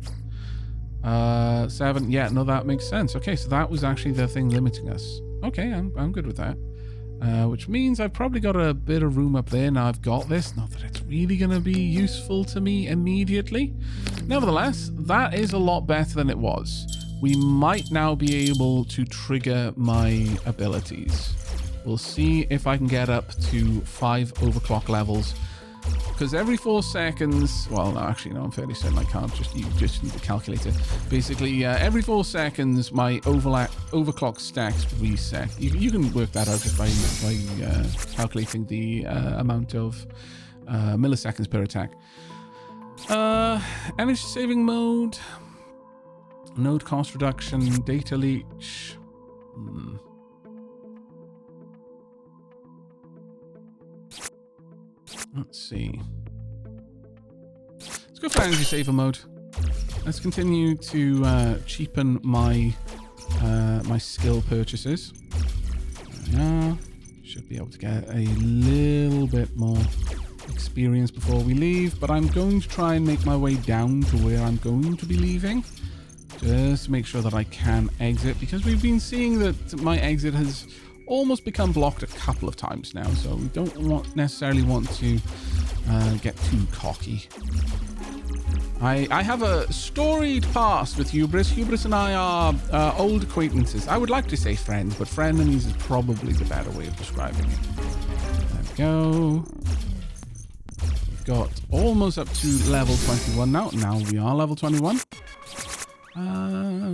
7. Yeah, no, that makes sense. Okay, so that was actually the thing limiting us. Okay, I'm good with that. Which means I've probably got a bit of room up there. Now I've got this. Not that it's really going to be useful to me immediately. Nevertheless, that is a lot better than it was. We might now be able to trigger my abilities. We'll see if I can get up to 5 overclock levels. Because every 4 seconds... Well, no, actually, no, I'm fairly certain I can't. You just need to calculate it. Basically, every 4 seconds, my overclock stacks reset. You can work that out just by calculating the amount of milliseconds per attack. Energy saving mode. Node cost reduction. Data leech. Let's see. Let's go for energy saver mode. Let's continue to cheapen my my skill purchases. There we are. Should be able to get a little bit more experience before we leave, but I'm going to try and make my way down to where I'm going to be leaving. Just to make sure that I can exit, because we've been seeing that my exit has almost become blocked a couple of times now, so we don't necessarily want to get too cocky. I have a storied past with Hubris. Hubris and I are old acquaintances. I would like to say friends, but frenemies is probably the better way of describing it. There we go. We've got almost up to level 21 now. Now we are level 21.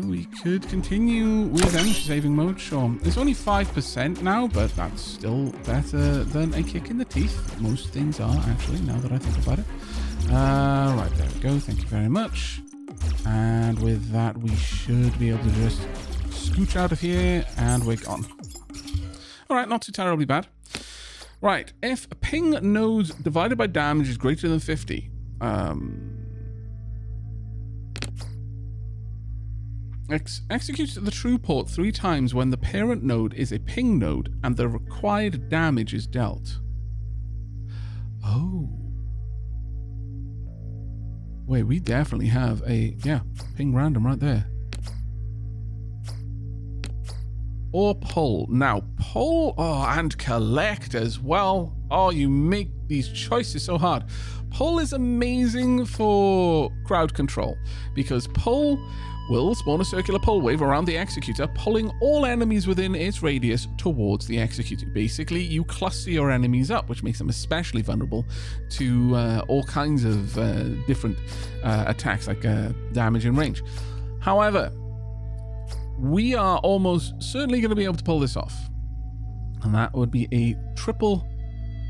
We could continue with energy saving mode, sure. It's only 5% now, but that's still better than a kick in the teeth. Most things are, actually, now that I think about it. Right, there we go. Thank you very much. And with that, we should be able to just scooch out of here, and we're gone. All right, not too terribly bad. Right, if ping nodes divided by damage is greater than 50, executes the true port 3 times when the parent node is a ping node and the required damage is dealt. Oh. Wait, we definitely have a, yeah, ping random right there. Or pull. Now, pull, and collect as well. Oh, you make these choices so hard. Pull is amazing for crowd control, because pull will spawn a circular pull wave around the executor, pulling all enemies within its radius towards the executor. Basically, you cluster your enemies up, which makes them especially vulnerable to all kinds of different attacks, like damage and range. However, we are almost certainly going to be able to pull this off. And that would be a triple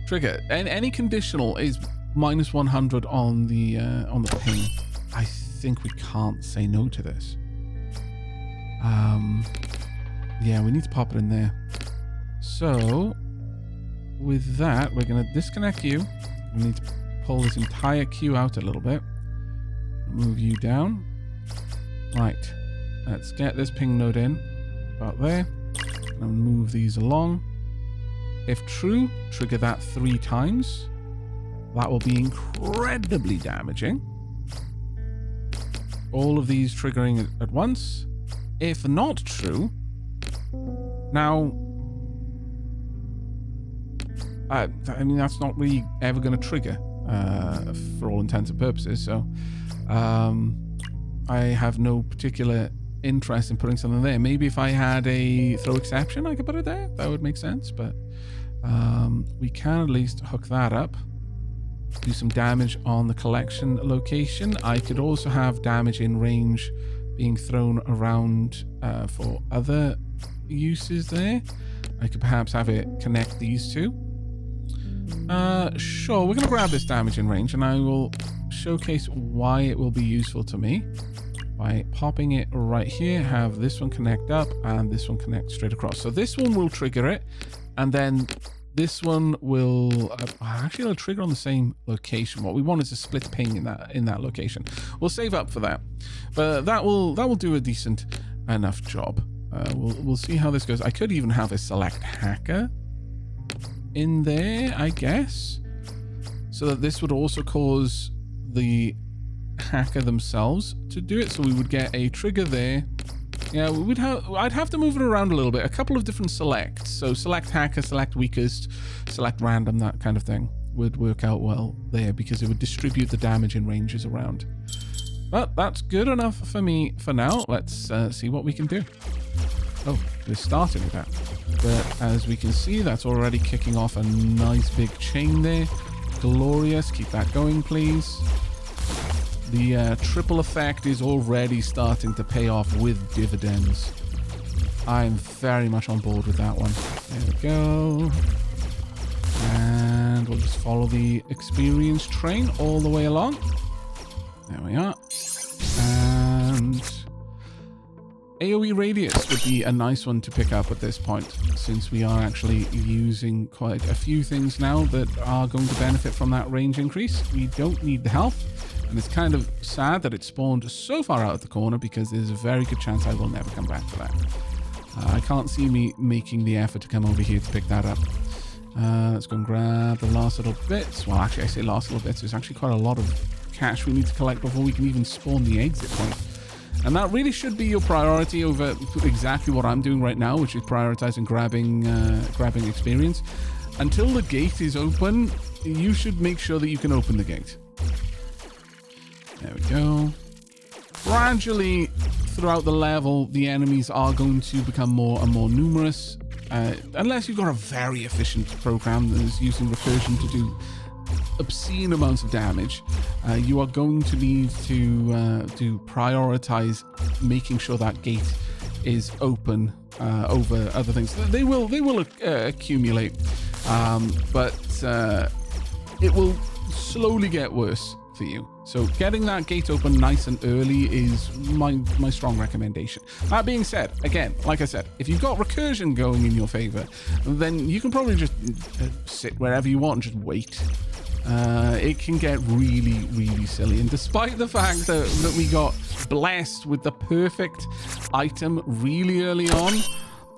trigger. And any conditional is minus 100 on the ping. I think we can't say no to this. Yeah, we need to pop it in there. So with that, we're going to disconnect you. We need to pull this entire queue out a little bit. Move you down. Right. Let's get this ping node in. About there. And move these along. If true, trigger that 3 times. That will be incredibly damaging. All of these triggering at once. If not true, now, I mean, that's not really ever going to trigger for all intents and purposes. So I have no particular interest in putting something there. Maybe if I had a throw exception, I could put it there. That would make sense. But we can at least hook that up. Do some damage on the collection location. I could also have damage in range being thrown around for other uses there. I could perhaps have it connect these two. Sure, we're going to grab this damage in range, and I will showcase why it will be useful to me by popping it right here. Have this one connect up and this one connect straight across. So this one will trigger it, and then this one will actually it'll trigger on the same location. What we want is a split ping in that location. We'll save up for that, but that will do a decent enough job. We'll see how this goes. I could even have a select hacker in there, I guess, so that this would also cause the hacker themselves to do it. So we would get a trigger there. Yeah, I'd have to move it around a little bit. A couple of different selects. So select hacker, select weakest, select random, that kind of thing would work out well there, because it would distribute the damage in ranges around. But that's good enough for me for now. Let's see what we can do. Oh, we're starting with that. But as we can see, that's already kicking off a nice big chain there. Glorious. Keep that going, please. The triple effect is already starting to pay off with dividends. I'm very much on board with that one. There we go. And we'll just follow the experience train all the way along. There we are. And AoE radius would be a nice one to pick up at this point, since we are actually using quite a few things now that are going to benefit from that range increase. We don't need the health, and it's kind of sad that it spawned so far out of the corner, because there's a very good chance I will never come back for that. I can't see me making the effort to come over here to pick that up. Let's go and grab the last little bits. Well, actually, I say last little bits. There's actually quite a lot of cash we need to collect before we can even spawn the exit point. And that really should be your priority over exactly what I'm doing right now, which is prioritizing grabbing experience. Until the gate is open, you should make sure that you can open the gate. There we go. Gradually, throughout the level, the enemies are going to become more and more numerous. Unless you've got a very efficient program that is using recursion to do obscene amounts of damage, you are going to need to prioritize making sure that gate is open over other things. They will accumulate, but it will slowly get worse for you. So getting that gate open nice and early is my strong recommendation. That being said, again, like I said, if you've got recursion going in your favor, then you can probably just sit wherever you want and just wait. It can get really, really silly. And despite the fact that we got blessed with the perfect item really early on,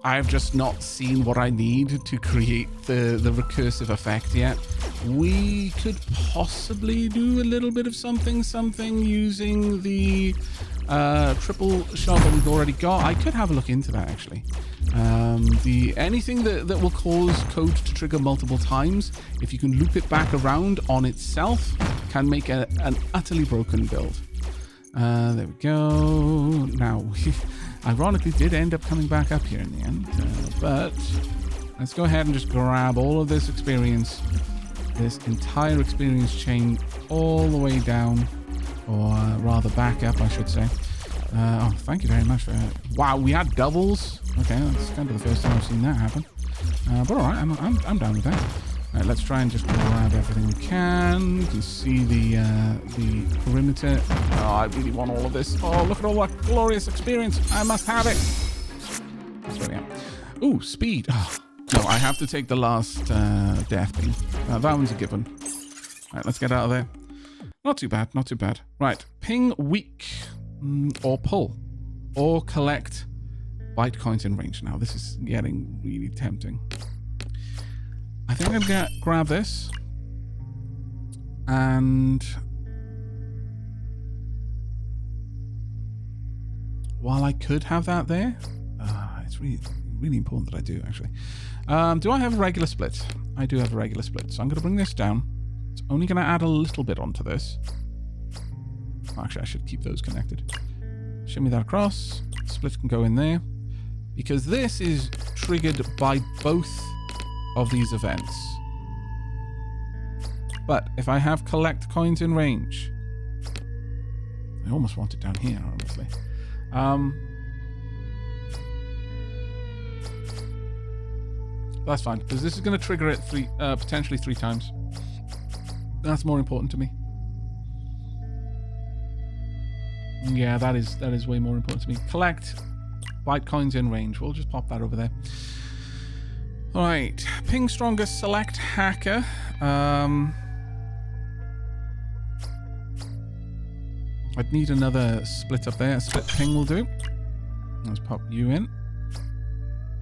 I've just not seen what I need to create the recursive effect yet. We could possibly do a little bit of something using the triple shot that we've already got. I could have a look into that, actually. Anything that will cause code to trigger multiple times, if you can loop it back around on itself, can make an utterly broken build. There we go. Now, we ironically did end up coming back up here in the end. But let's go ahead and just grab all of this experience. This entire experience chain all the way down. Or rather back up, I should say. Oh, thank you very much for... Wow, we had doubles. Okay, that's kind of the first time I've seen that happen. But all right, I'm down with that. All right, let's try and just grab everything we can. You can see the perimeter. Oh, I really want all of this. Oh, look at all that glorious experience. I must have it. There we are. Ooh, speed. Oh, no, I have to take the last death beam. That one's a given. All right, let's get out of there. Not too bad, not too bad. Right, ping weak. Or pull, or collect byte coins in range. Now this is getting really tempting. I think I'm gonna grab this, and while I could have that there, it's really important that I do actually. Do I have a regular split? I do have a regular split, so I'm gonna bring this down. It's only gonna add a little bit onto this. Actually, I should keep those connected. Shimmy that across. Split can go in there. Because this is triggered by both of these events. But if I have collect coins in range... I almost want it down here, honestly. That's fine, because this is going to trigger it potentially 3 times. That's more important to me. Yeah, that is way more important to me. Collect byte coins in range. We'll just pop that over there. All right, ping strongest select hacker. I'd need another split up there. A split ping will do. Let's pop you in.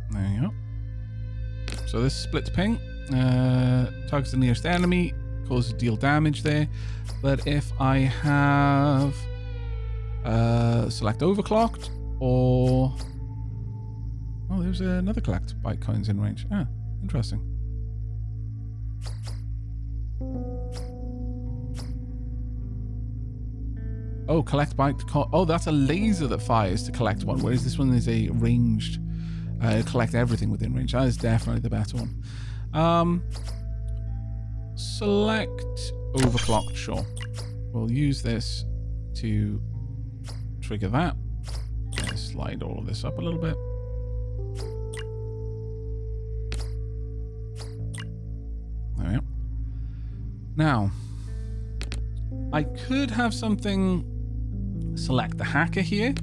There you go. So this split ping targets the nearest enemy, causes deal damage there. But if I have select overclocked, or oh, there's another collect byte coins in range. Ah, interesting. Oh, collect byte. Oh, that's a laser that fires to collect one, whereas this one is a ranged. Collect everything within range. That is definitely the better one. Select overclocked. Sure. We'll use this to trigger that. Slide all of this up a little bit. There we go. Now, I could have something select the hacker here.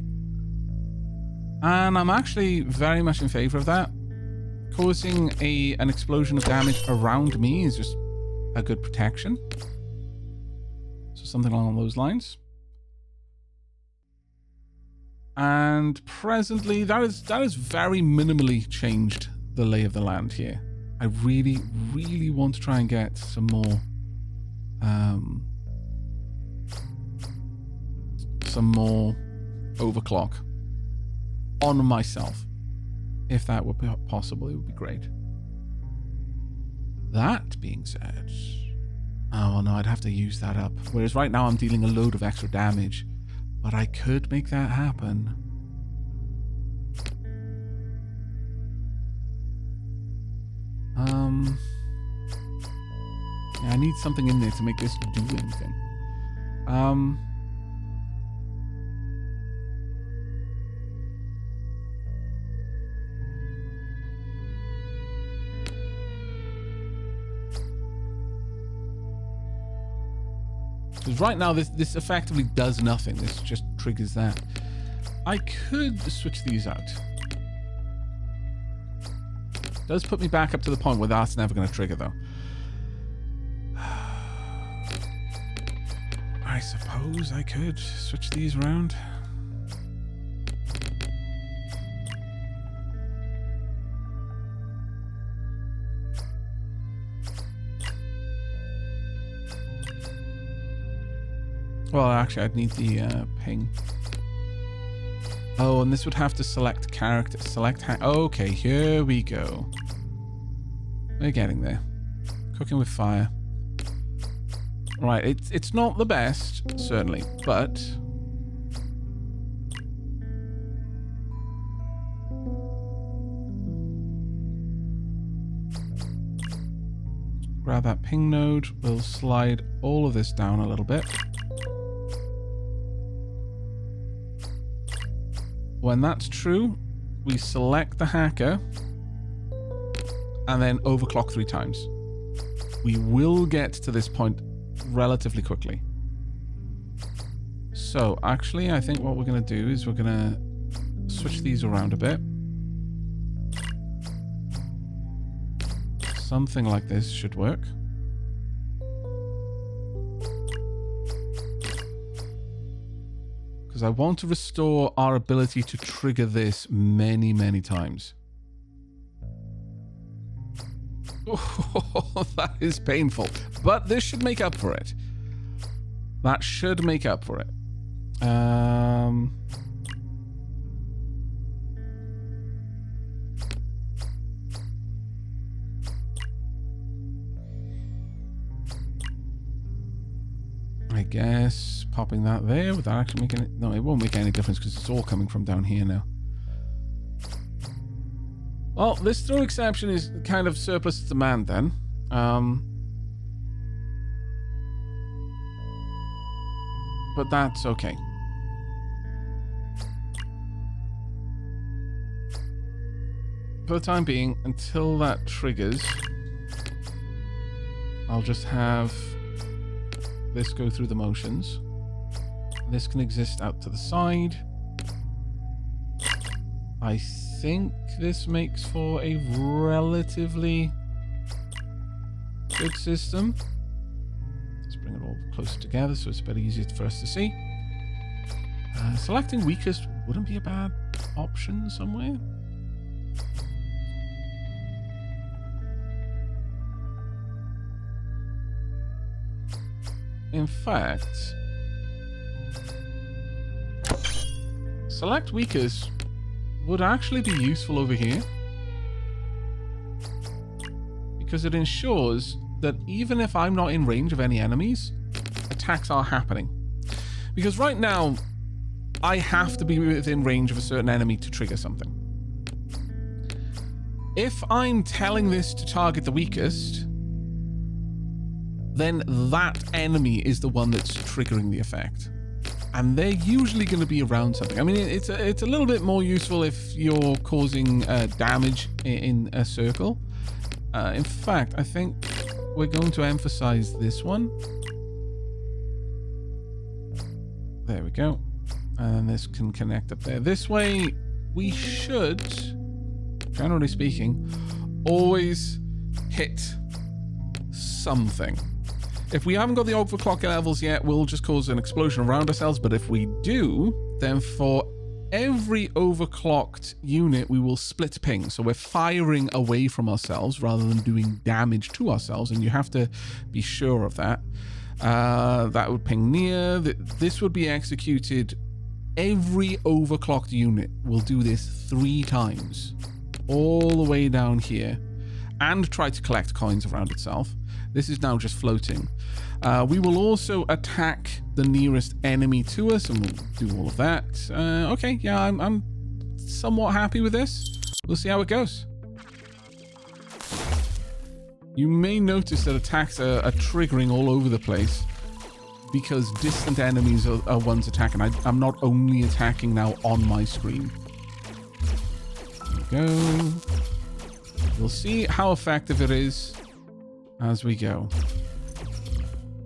And I'm actually very much in favor of that. Causing an explosion of damage around me is just a good protection. So something along those lines. And presently, that is very minimally changed the lay of the land here. I really, really want to try and get some more overclock on myself. If that would be possible, it would be great. That being said, oh no, I'd have to use that up. Whereas right now I'm dealing a load of extra damage. But I could make that happen. Yeah, I need something in there to make this do anything. Because right now, this effectively does nothing. This just triggers that. I could switch these out. Does put me back up to the point where that's never going to trigger, though. I suppose I could switch these around. Well, actually, I'd need the ping. Oh, and this would have to select character. Select. Okay, here we go. We're getting there. Cooking with fire. Right, it's not the best, certainly, but grab that ping node. We'll slide all of this down a little bit. When that's true, we select the hacker and then overclock 3 times. We will get to this point relatively quickly. So actually, I think what we're going to do is we're going to switch these around a bit. Something like this should work. Because I want to restore our ability to trigger this many, many times. Oh, that is painful. But this should make up for it. That should make up for it. I guess popping that there without actually making it... No, it won't make any difference because it's all coming from down here now. Well, this throw exception is kind of surplus demand then. But that's okay. For the time being, until that triggers, I'll just have this go through the motions. This can exist out to the side. I think this makes for a relatively good system. Let's bring it all closer together so it's a bit easier for us to see. Selecting weakest wouldn't be a bad option somewhere. In fact, select weakest would actually be useful over here because it ensures that even if I'm not in range of any enemies, attacks are happening. Because right now, I have to be within range of a certain enemy to trigger something. If I'm telling this to target the weakest, then that enemy is the one that's triggering the effect. And they're usually going to be around something. I mean, it's a little bit more useful if you're causing damage in a circle. In fact, I think we're going to emphasize this one. There we go. And this can connect up there. This way, we should, generally speaking, always hit something. If we haven't got the overclock levels yet, we'll just cause an explosion around ourselves. But if we do, then for every overclocked unit, we will split ping. So we're firing away from ourselves rather than doing damage to ourselves. And you have to be sure of that. That would ping near. This would be executed. Every overclocked unit will do this 3 times. All the way down here. And try to collect coins around itself. This is now just floating. We will also attack the nearest enemy to us, and we'll do all of that. Okay, yeah, I'm somewhat happy with this. We'll see how it goes. You may notice that attacks are triggering all over the place because distant enemies are ones attacking. I'm not only attacking now on my screen. There we go. We'll see how effective it is as we go.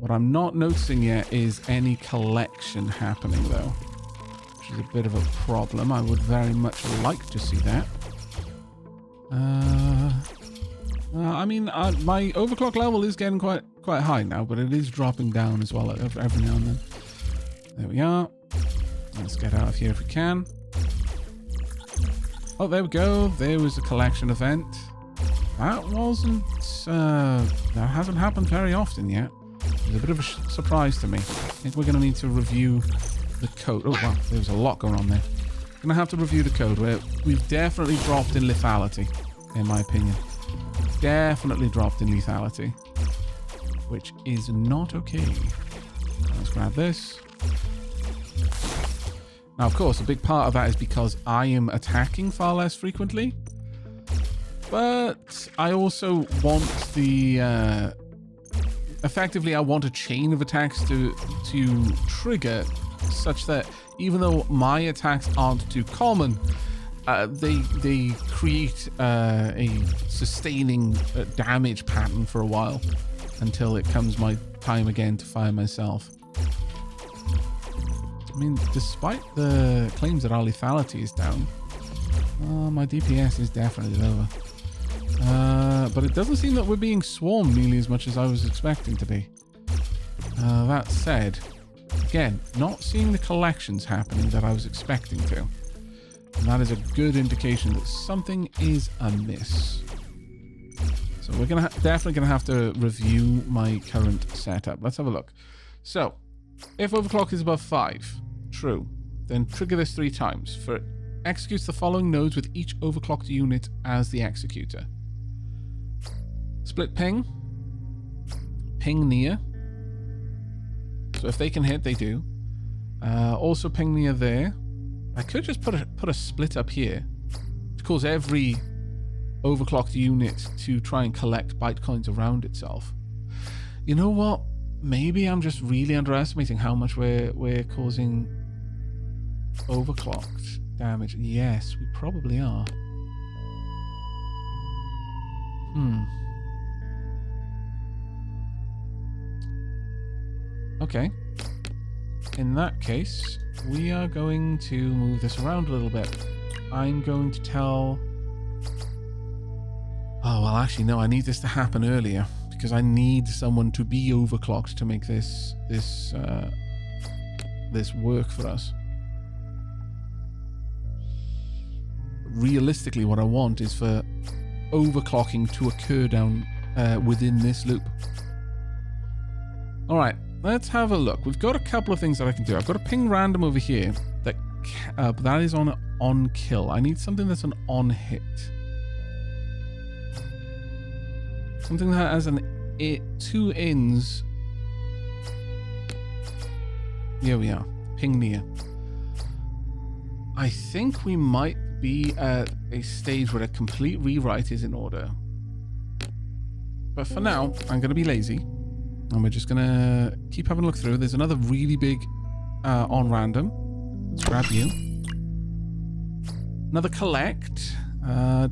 What I'm not noticing yet is any collection happening though, which is a bit of a problem. I would very much like to see that. I mean, my overclock level is getting quite high now, but it is dropping down as well every now and then. There we are. Let's get out of here if we can. Oh, there we go. There was a collection event. That wasn't... that hasn't happened very often yet. It's a bit of a surprise to me. I think we're going to need to review the code. Oh, wow. There's a lot going on there. Going to have to review the code. Where we've definitely dropped in lethality, in my opinion. Definitely dropped in lethality. Which is not okay. Let's grab this. Now, of course, a big part of that is because I am attacking far less frequently. But I also want the effectively, I want a chain of attacks to trigger such that even though my attacks aren't too common, they create a sustaining damage pattern for a while until it comes my time again to fire myself. I mean, despite the claims that our lethality is down, my DPS is definitely lower. But it doesn't seem that we're being swarmed nearly as much as I was expecting to be. That said, again, not seeing the collections happening that I was expecting to. And that is a good indication that something is amiss. So we're definitely going to have to review my current setup. Let's have a look. So, if overclock is above 5, true, then trigger this 3 times. For it executes the following nodes with each overclocked unit as the executor. Split ping. Ping near. So if they can hit, they do. Also ping near there. I could just put a split up here to cause every overclocked unit to try and collect bytecoins around itself. You know what? Maybe I'm just really underestimating how much we're causing overclocked damage. Yes, we probably are. Okay. In that case, we are going to move this around a little bit. I'm going to tell... Oh, well, actually, no, I need this to happen earlier because I need someone to be overclocked to make this work for us. Realistically, what I want is for overclocking to occur down within this loop. All right, let's have a look. We've got a couple of things that I can do. I've got a ping random over here that is on kill. I need something that's an on hit. Something that has 2 ins. Here we are. Ping near. I think we might be at a stage where a complete rewrite is in order. But for now, I'm going to be lazy. And we're just going to keep having a look through. There's another really big on random. Let's grab you. Another collect.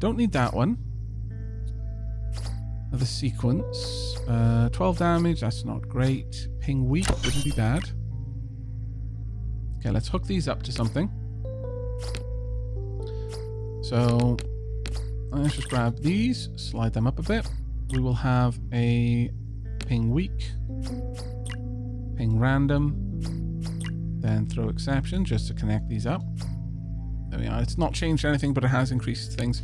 Don't need that one. Another sequence. 12 damage. That's not great. Ping weak. Wouldn't be bad. Okay, let's hook these up to something. So let's just grab these. Slide them up a bit. We will have a ping weak. Ping random. Then throw exception just to connect these up. There we are. It's not changed anything, but it has increased things.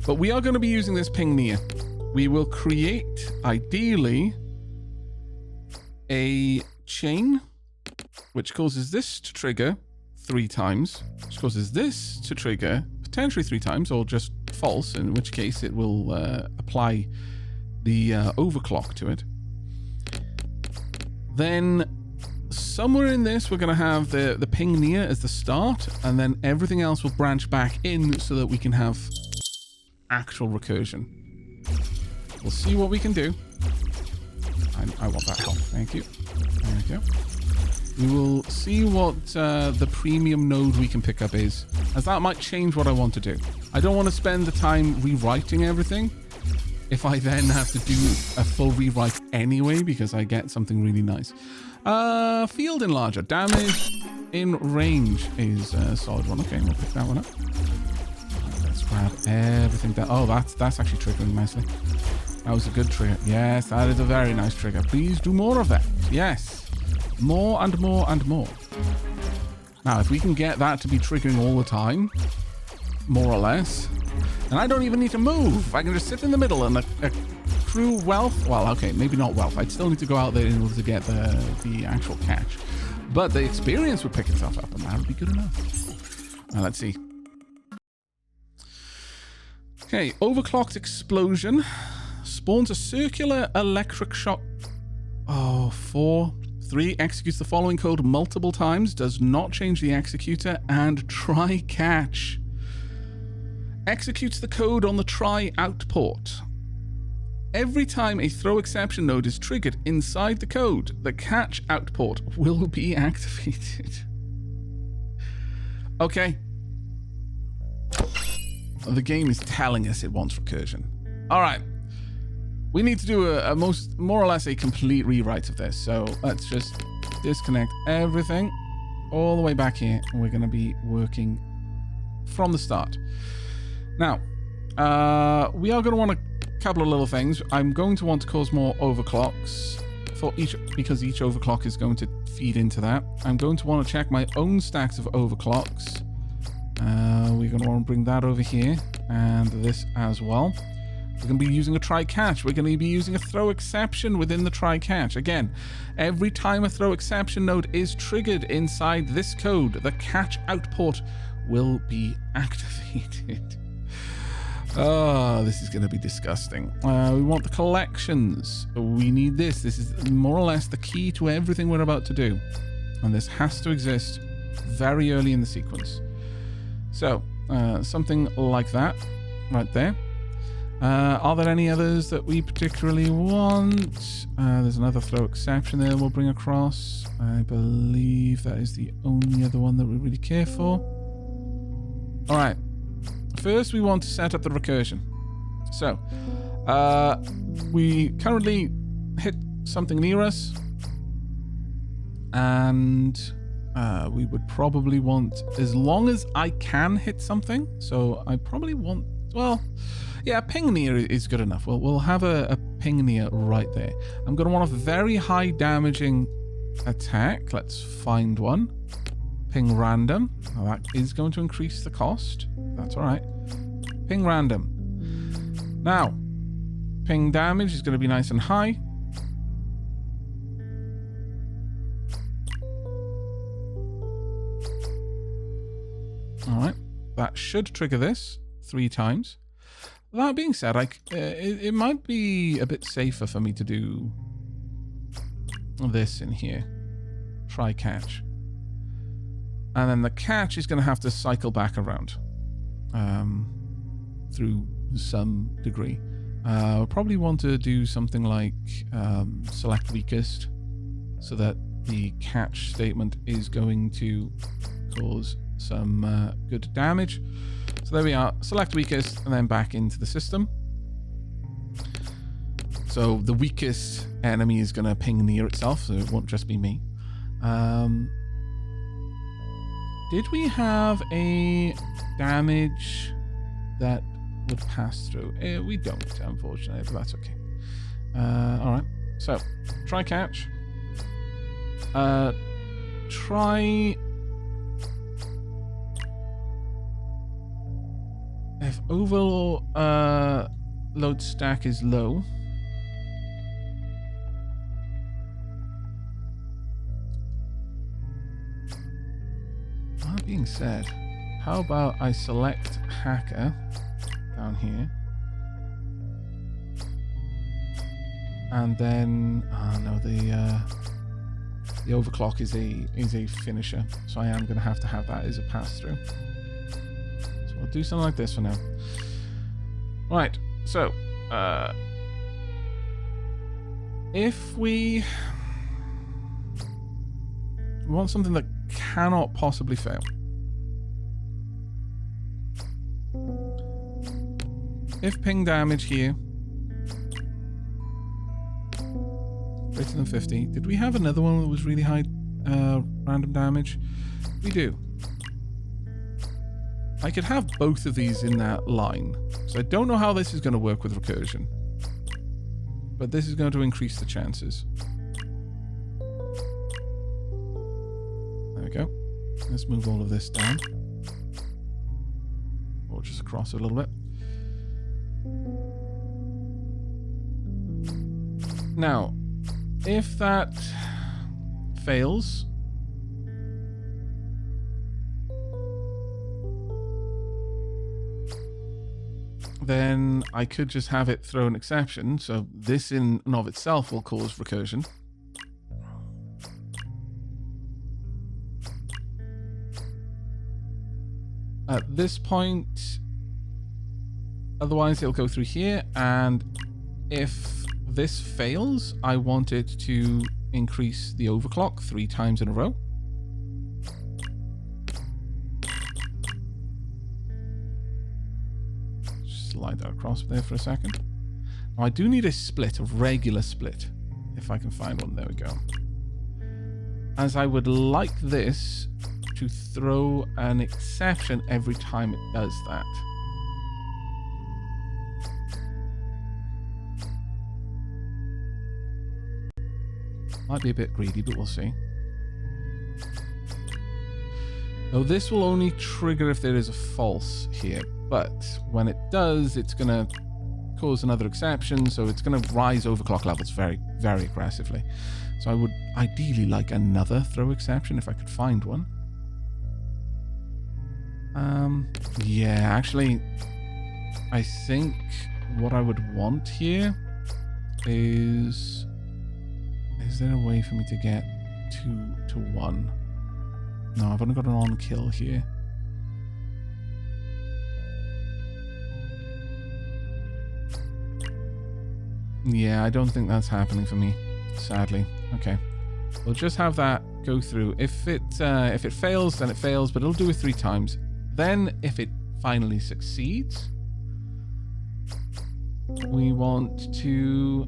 But we are going to be using this ping near. We will create, ideally, a chain which causes this to trigger 3 times, which causes this to trigger potentially 3 times, or just false, in which case it will apply the overclock to it. Then somewhere in this, we're going to have the ping near as the start, and then everything else will branch back in so that we can have actual recursion. We'll see what we can do. I want that help. Thank you. There we go. We will see what the premium node we can pick up is, as that might change what I want to do. I don't want to spend the time rewriting everything if I then have to do a full rewrite anyway, because I get something really nice. Field enlarger. Damage in range is a solid one. Okay, we'll pick that one up. Let's grab everything down. Oh, that's actually triggering nicely. That was a good trigger. Yes, that is a very nice trigger. Please do more of that. Yes. More and more and more. Now, if we can get that to be triggering all the time, more or less, and I don't even need to move. I can just sit in the middle and accrue wealth. Well, okay, maybe not wealth. I'd still need to go out there in order to get the actual catch. But the experience would pick itself up, and that would be good enough. Now, let's see. Okay, overclocked explosion. Spawns a circular electric shock. Oh, 3 executes the following code multiple times, does not change the executor, and try catch. Executes the code on the try out port. Every time a throw exception node is triggered inside the code, the catch output will be activated. Okay. The game is telling us it wants recursion. All right. We need to do a more or less a complete rewrite of this. So let's just disconnect everything all the way back here. And we're going to be working from the start. Now, we are going to want a couple of little things. I'm going to want to cause more overclocks for each, because each overclock is going to feed into that. I'm going to want to check my own stacks of overclocks. We're going to want to bring that over here and this as well. We're going to be using a try catch. We're going to be using a throw exception within the try catch. Again, every time a throw exception node is triggered inside this code, the catch output will be activated. Oh, this is going to be disgusting. We want the collections. We need this. This is more or less the key to everything we're about to do. And this has to exist very early in the sequence. So, something like that right there. Are there any others that we particularly want? There's another throw exception there we'll bring across. I believe that is the only other one that we really care for. All right. First, we want to set up the recursion. So, we currently hit something near us. And we would probably want, as long as I can hit something. So, I probably want, well, yeah, ping near is good enough. We'll have a ping near right there. I'm going to want a very high damaging attack. Let's find one. Ping random. Now that is going to increase the cost. That's all right. Ping random. Now, ping damage is going to be nice and high. All right. That should trigger this 3 times. That being said, it might be a bit safer for me to do this in here. Try catch. And then the catch is going to have to cycle back around through some degree. We'll probably want to do something like select weakest, so that the catch statement is going to cause some good damage. So there we are, select weakest, and then back into the system. So the weakest enemy is going to ping near itself, so it won't just be me. Did we have a damage that would pass through? We don't, unfortunately, but that's okay. All right, so try catch. Try... If overall load stack is low, that being said, how about I select hacker down here, and then no, the overclock is a finisher, so I am going to have that as a pass through. We'll do something like this for now. Right, so if we want something that cannot possibly fail, if ping damage here greater than 50, did we have another one that was really high random damage? We do. I could have both of these in that line. So I don't know how this is going to work with recursion. But this is going to increase the chances. There we go. Let's move all of this down. Or just across it a little bit. Now, if that fails... then I could just have it throw an exception. So this in and of itself will cause recursion. At this point, otherwise it'll go through here and if this fails, I want it to increase the overclock 3 times in a row. Slide that across there for a second. Now I do need a split, a regular split, if I can find one. There we go. As I would like this to throw an exception every time it does that. Might be a bit greedy, but we'll see. Now this will only trigger if there is a false here, but when it does, it's going to cause another exception, so it's going to rise overclock levels very, very aggressively. So I would ideally like another throw exception if I could find one. Yeah, actually, I think what I would want here is there a way for me to get 2 to 1? No, I've only got an on kill here. Yeah, I don't think that's happening for me, sadly. Okay, we'll just have that go through. If it fails, then it fails, but it'll do it 3 times. Then, if it finally succeeds, we want to,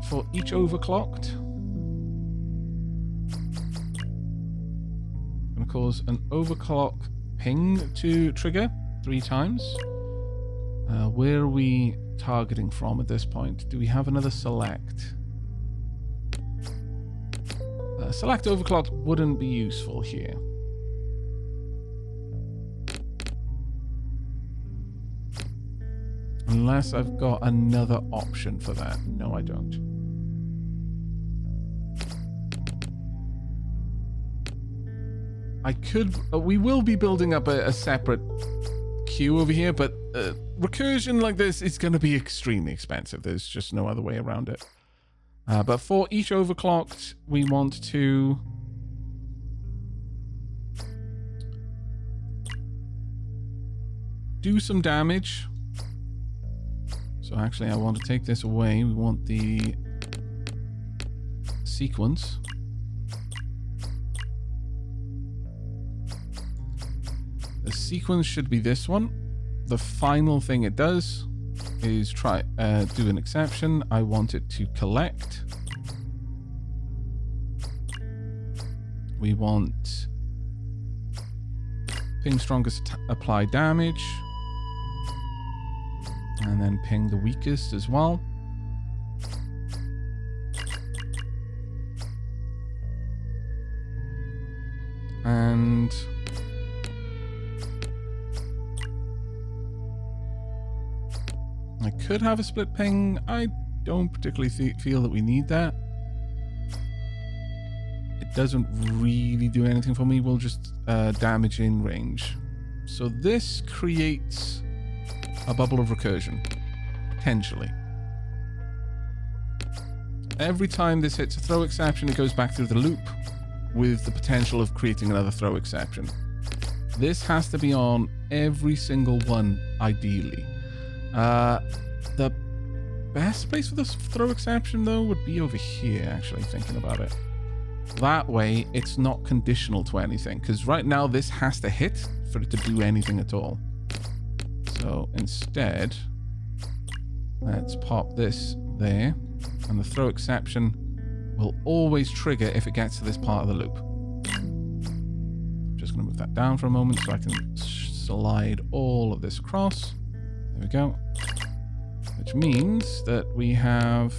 for each overclocked, I'm going to cause an overclock ping to trigger 3 times. Where are we targeting from at this point? Do we have another select? Select overclock wouldn't be useful here. Unless I've got another option for that. No, I don't. I could... we will be building up a separate queue over here, but recursion like this is going to be extremely expensive. There's just no other way around it. But for each overclocked, we want to do some damage. So actually, I want to take this away. We want the sequence. The sequence should be this one. The final thing it does is try do an exception. I want it to collect. We want ping strongest apply damage, and then ping the weakest as well. And I could have a split ping. I don't particularly feel that we need that. It doesn't really do anything for me. We'll just damage in range. So this creates a bubble of recursion, potentially. Every time this hits a throw exception, it goes back through the loop with the potential of creating another throw exception. This has to be on every single one, ideally. The best place for this throw exception, though, would be over here, actually, thinking about it. That way, it's not conditional to anything, because right now this has to hit for it to do anything at all. So instead, let's pop this there, and the throw exception will always trigger if it gets to this part of the loop. I'm just going to move that down for a moment so I can slide all of this across. There we go. Which means that we have...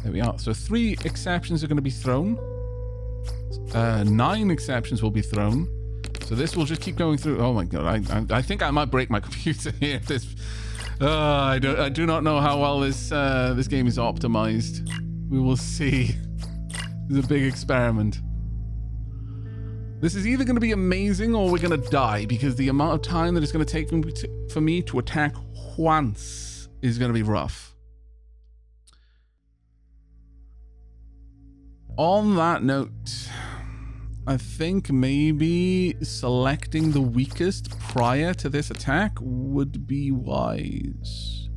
There we are. So 3 exceptions are going to be thrown. 9 exceptions will be thrown. So this will just keep going through. Oh my god! I think I might break my computer here. I do not know how well this this game is optimized. We will see. It's a big experiment. This is either going to be amazing or we're going to die, because the amount of time that it's going to take for me to attack once is going to be rough. On that note, I think maybe selecting the weakest prior to this attack would be wise.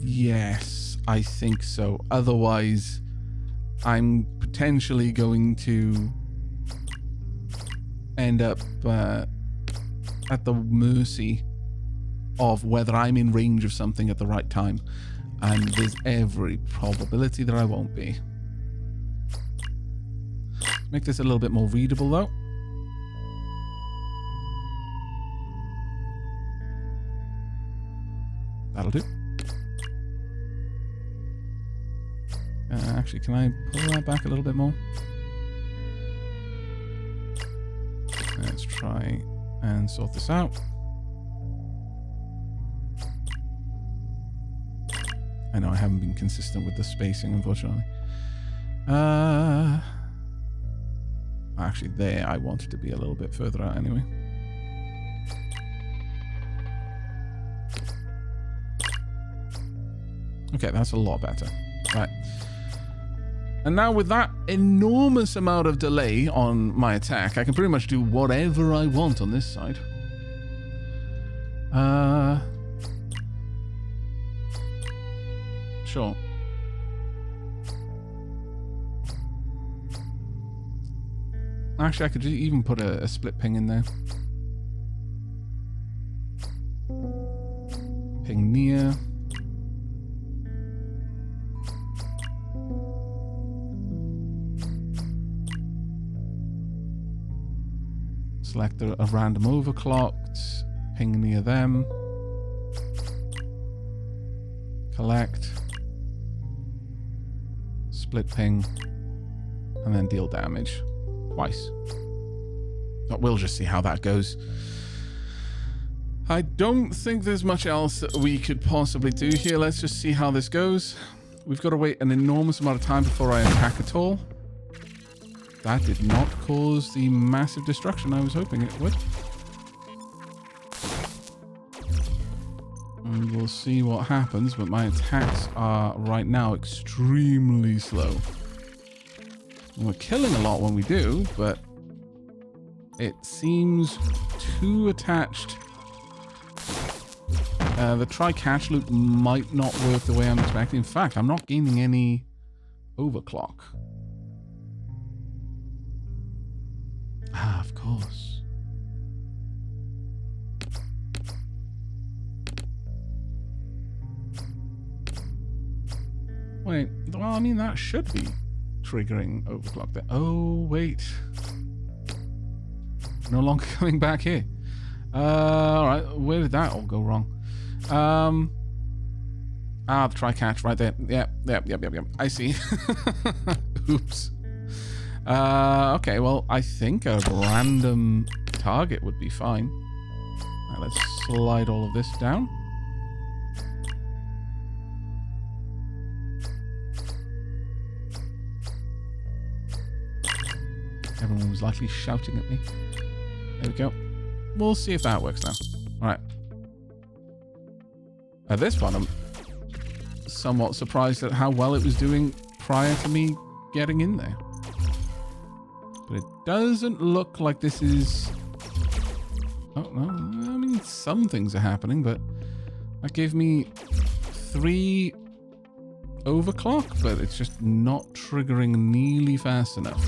Yes, I think so. Otherwise, I'm potentially going to end up at the mercy of whether I'm in range of something at the right time. And there's every probability that I won't be. Make this a little bit more readable though. That'll do. Actually, can I pull that back a little bit more? Let's try and sort this out. I know I haven't been consistent with the spacing, unfortunately. Actually, there, I wanted to be a little bit further out anyway. Okay, that's a lot better. Right. And now with that enormous amount of delay on my attack, I can pretty much do whatever I want on this side. Sure. Actually, I could even put a split ping in there. Ping near. Select a random overclocked. Ping near them. Collect. Split ping. And then deal damage. Twice. But we'll just see how that goes. I don't think there's much else that we could possibly do here. Let's just see how this goes. We've got to wait an enormous amount of time before I attack at all. That did not cause the massive destruction I was hoping it would. And we'll see what happens, but my attacks are right now extremely slow. We're killing a lot when we do, but it seems too attached. The try-catch loop might not work the way I'm expecting. In fact, I'm not gaining any overclock. Ah, of course. Wait, well, I mean, that should be triggering overclock there. Oh, wait. No longer coming back here. Alright, where did that all go wrong? The try-catch right there. Yep. I see. Oops. Okay, well, I think a random target would be fine. Right, let's slide all of this down. Everyone was likely shouting at me. There we go. We'll see if that works now. Alright. At this point, I'm somewhat surprised at how well it was doing prior to me getting in there. But it doesn't look like this is... Oh, no. I mean, some things are happening, but that gave me 3 overclock, but it's just not triggering nearly fast enough.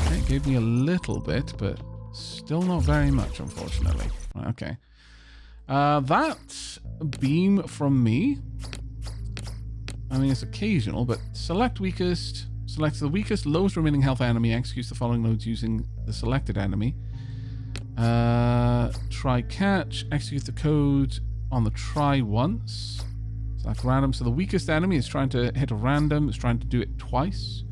Okay, it gave me a little bit, but still not very much, unfortunately. Right, okay. That beam from me, I mean, it's occasional, but select weakest, select the weakest, lowest remaining health enemy, executes the following nodes using the selected enemy. Try catch, execute the code on the try once. Select random, so the weakest enemy is trying to hit a random, it's trying to do it twice.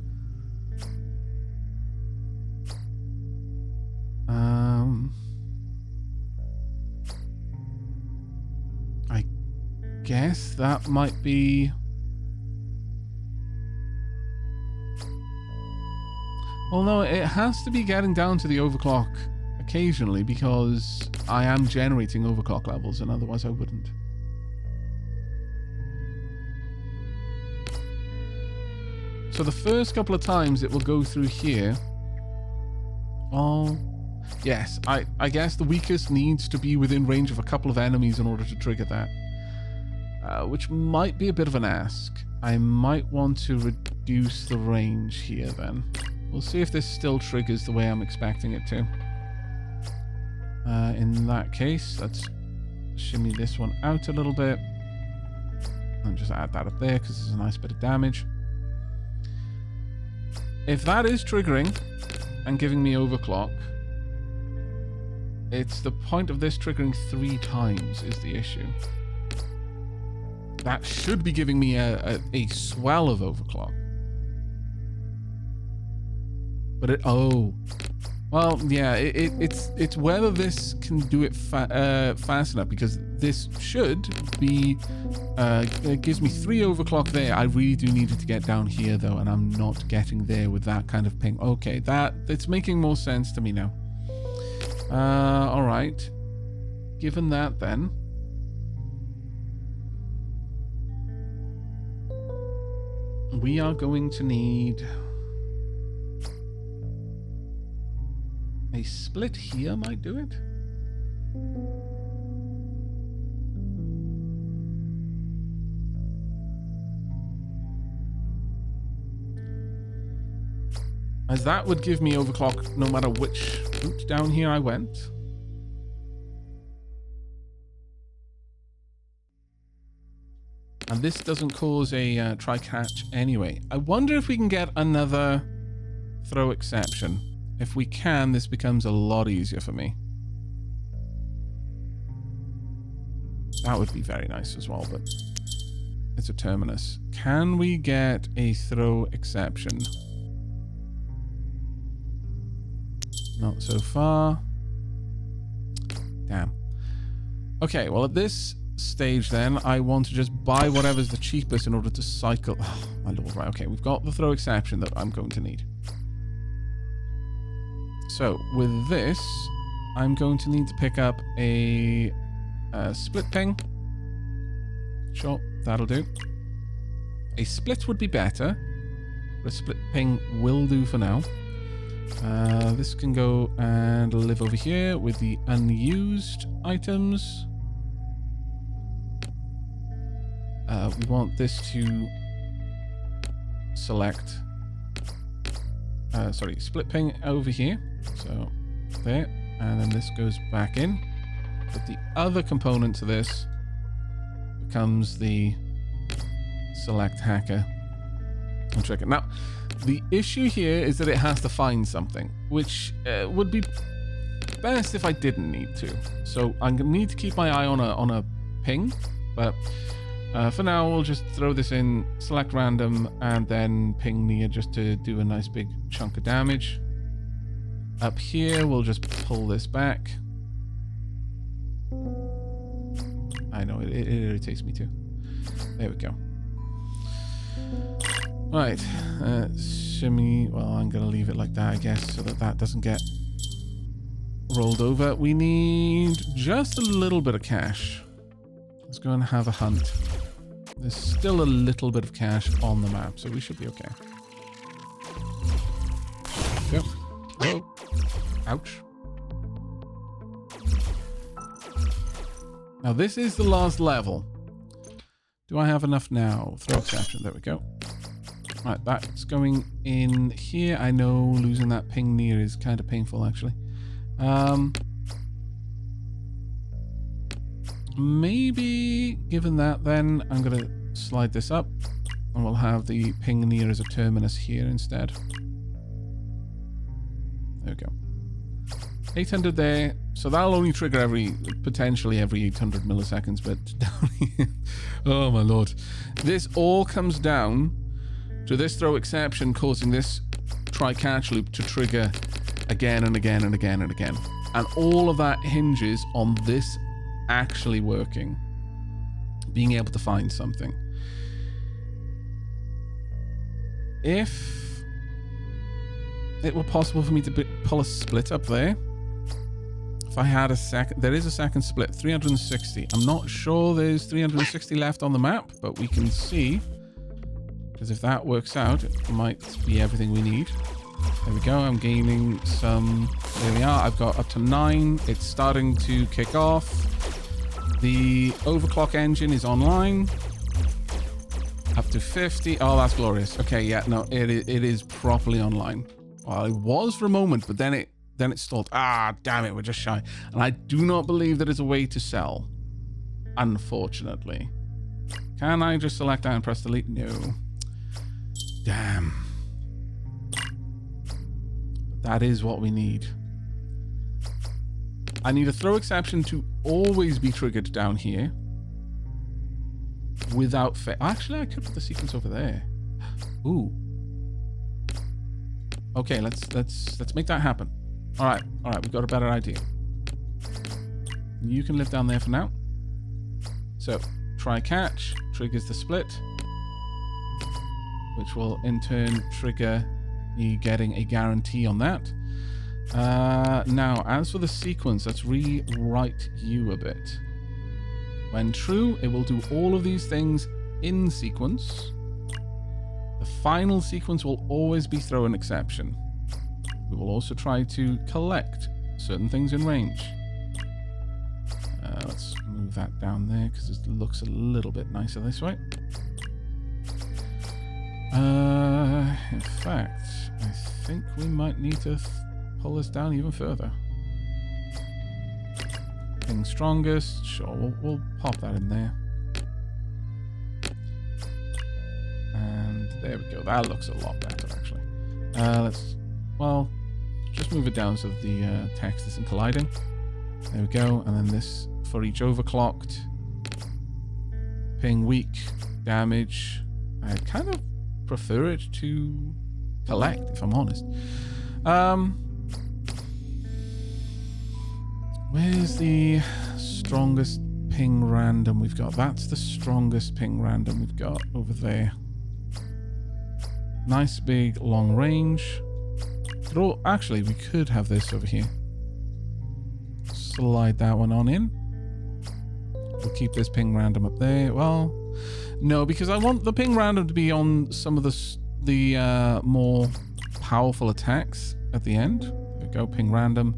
I guess that might be... Well, no, it has to be getting down to the overclock occasionally because I am generating overclock levels, and otherwise I wouldn't. So the first couple of times it will go through here. Oh, yes. I guess the weakest needs to be within range of a couple of enemies in order to trigger that. Which might be a bit of an ask. I might want to reduce the range here then. We'll see if this still triggers the way I'm expecting it to. In that case, let's shimmy this one out a little bit. And just add that up there because there's a nice bit of damage. If that is triggering and giving me overclock, it's the point of this triggering 3 times is the issue. That should be giving me a swell of overclock. But it, oh, well, yeah, it's whether this can do it fast enough, because this should be, it gives me 3 overclock there. I really do need it to get down here though, and I'm not getting there with that kind of ping. Okay, it's making more sense to me now. All right, given that then, we are going to need a split here. Might do it. As that would give me overclock no matter which route down here I went. And this doesn't cause a try-catch anyway. I wonder if we can get another throw exception. If we can, this becomes a lot easier for me. That would be very nice as well, but it's a terminus. Can we get a throw exception? Not so far. Damn. Okay, well at this stage then, I want to just buy whatever's the cheapest in order to cycle. Oh, my lord, right, okay, we've got the throw exception that I'm going to need. So, with this, I'm going to need to pick up a split ping. Sure, that'll do. A split would be better, but a split ping will do for now. This can go and live over here with the unused items. We want this to select, split ping over here. So there, and then this goes back in. But the other component to this becomes the select hacker and trigger. Now, the issue here is that it has to find something, which would be best if I didn't need to. So I'm going to need to keep my eye on a ping, but for now we'll just throw this in, select random, and then ping near just to do a nice big chunk of damage. Up here we'll just pull this back. I know, it irritates me too. There we go. Right, shimmy, well, I'm going to leave it like that, I guess, so that doesn't get rolled over. We need just a little bit of cash. Let's go and have a hunt. There's still a little bit of cash on the map, so we should be okay. Yep. Whoa. Ouch. Now, this is the last level. Do I have enough now? Throw exception. There we go. Right, that's going in here. I know losing that ping near is kind of painful, actually. Maybe, given that, then I'm going to slide this up, and we'll have the ping near as a terminus here instead. There we go. 800 there, so that'll only trigger potentially every 800 milliseconds, but down here, oh my lord. This all comes down to this throw exception causing this try-catch loop to trigger again and again and again and again. And all of that hinges on this actually working, being able to find something. If it were possible for me to pull a split up there, if I had a second, there is a second split, 360. I'm not sure there's 360 left on the map, but we can see Because if that works out, it might be everything we need. There we go. I'm gaining some. There we are. I've got up to 9. It's starting to kick off. The overclock engine is online. Up to 50. Oh, that's glorious. Okay, yeah, no, it is properly online. Well, it was for a moment, but then it stalled. Ah, damn it, we're just shy. And I do not believe there is a way to sell, unfortunately. Can I just select that and press delete? No. Damn. That is what we need. I need a throw exception to always be triggered down here. Without fail. Actually, I could put the sequence over there. Ooh. Okay, let's make that happen. All right, we've got a better idea. You can live down there for now. So, try catch triggers the split, which will in turn trigger me getting a guarantee on that. Now, as for the sequence, let's rewrite you a bit. When true, it will do all of these things in sequence. The final sequence will always be throw an exception. We will also try to collect certain things in range. Let's move that down there because it looks a little bit nicer this way. In fact, I think we might need to pull this down even further. Ping strongest, sure, we'll pop that in there. And there we go, that looks a lot better actually. Well, just move it down so that the text isn't colliding. There we go, and then this for each overclocked. Ping weak, damage. I kind of prefer it to collect, if I'm honest. Where's the strongest ping random we've got? That's the strongest ping random we've got over there. Nice big long range. Actually, we could have this over here. Slide that one on in. We'll keep this ping random up there. Well, no, because I want the ping random to be on some of the more powerful attacks at the end. There we go, ping random.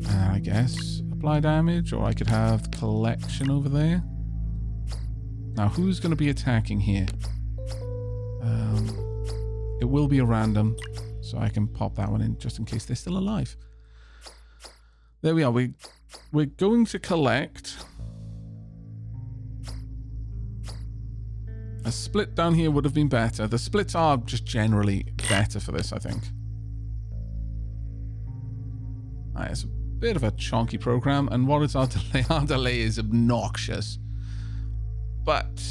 I guess apply damage, or I could have collection over there. Now, who's going to be attacking here? It will be a random, so I can pop that one in just in case they're still alive. There we are. We're going to collect. A split down here would have been better. The splits are just generally better for this, I think. It's a bit of a chonky program, and what is our delay? Our delay is obnoxious. But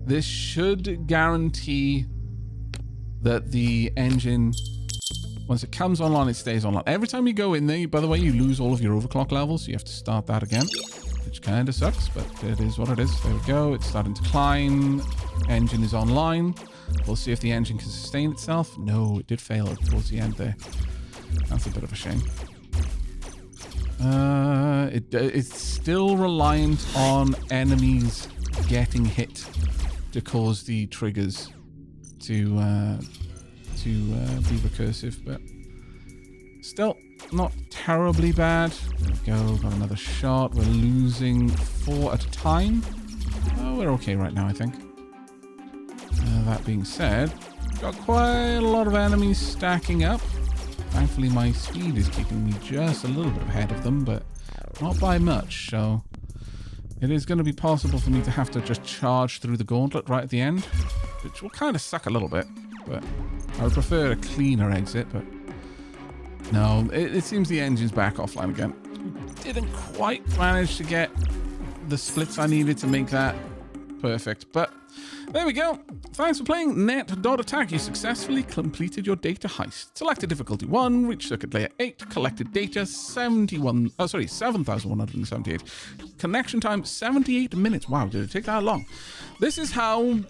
this should guarantee that the engine, once it comes online, it stays online. Every time you go in there, by the way, you lose all of your overclock levels, so you have to start that again, which kind of sucks, but it is what it is. There we go. It's starting to climb. Engine is online. We'll see if the engine can sustain itself. No, it did fail towards the end there. That's a bit of a shame. It's still reliant on enemies getting hit to cause the triggers to be recursive, but still not terribly bad. There we go, got another shot. We're losing 4 at a time. We're okay right now, I think. That being said, got quite a lot of enemies stacking up. Thankfully, my speed is keeping me just a little bit ahead of them, but not by much, so it is going to be possible for me to have to just charge through the gauntlet right at the end, which will kind of suck a little bit, but I would prefer a cleaner exit, but no, it seems the engine's back offline again. Didn't quite manage to get the splits I needed to make that perfect, but there we go. Thanks for playing Net.Attack. You successfully completed your data heist. Selected difficulty 1, reached circuit layer 8, collected data 7,178. Connection time 78 minutes. Wow, did it take that long? This is how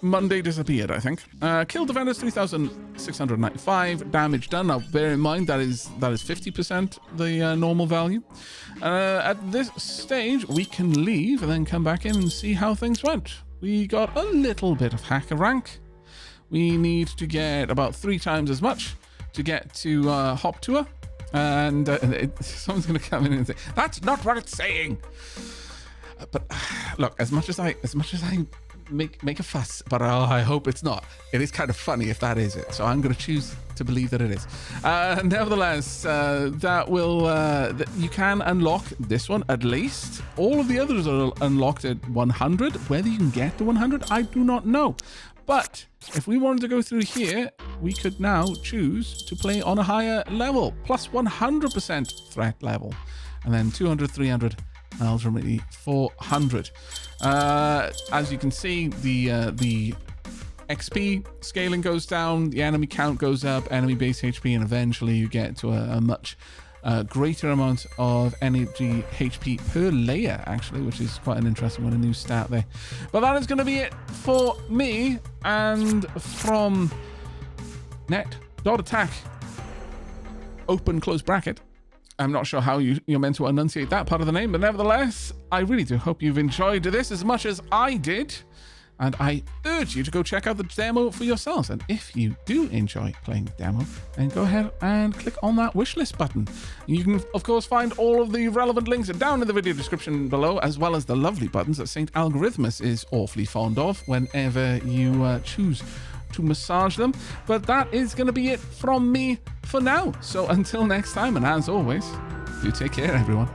Monday disappeared, I think. Killed defenders 3,695. Damage done. Now bear in mind that is 50% the normal value. At this stage, we can leave and then come back in and see how things went. We got a little bit of hacker rank. we need to get about 3 times as much to get to Hop Tour. And someone's going to come in and say, that's not what it's saying. But look, as much as I make a fuss, but I hope it's not. It is kind of funny if that is it. So I'm going to choose to believe that it is. Nevertheless, that will you can unlock this one at least. All of the others are unlocked at 100. Whether you can get to 100, I do not know. But if we wanted to go through here, we could now choose to play on a higher level, plus 100% threat level, and then 200, 300, and ultimately 400. As you can see, the XP scaling goes down, the enemy count goes up, enemy base HP, and eventually you get to a much greater amount of energy HP per layer, actually, which is quite an interesting one, a new stat there. But that is going to be it for me, and from Net.Attack, open close bracket. I'm not sure how you're meant to enunciate that part of the name, but nevertheless, I really do hope you've enjoyed this as much as I did. And I urge you to go check out the demo for yourselves. And if you do enjoy playing the demo, then go ahead and click on that wishlist button. You can, of course, find all of the relevant links down in the video description below, as well as the lovely buttons that St. Algorithmus is awfully fond of whenever you choose to massage them. But that is going to be it from me for now. So until next time, and as always, do take care, everyone.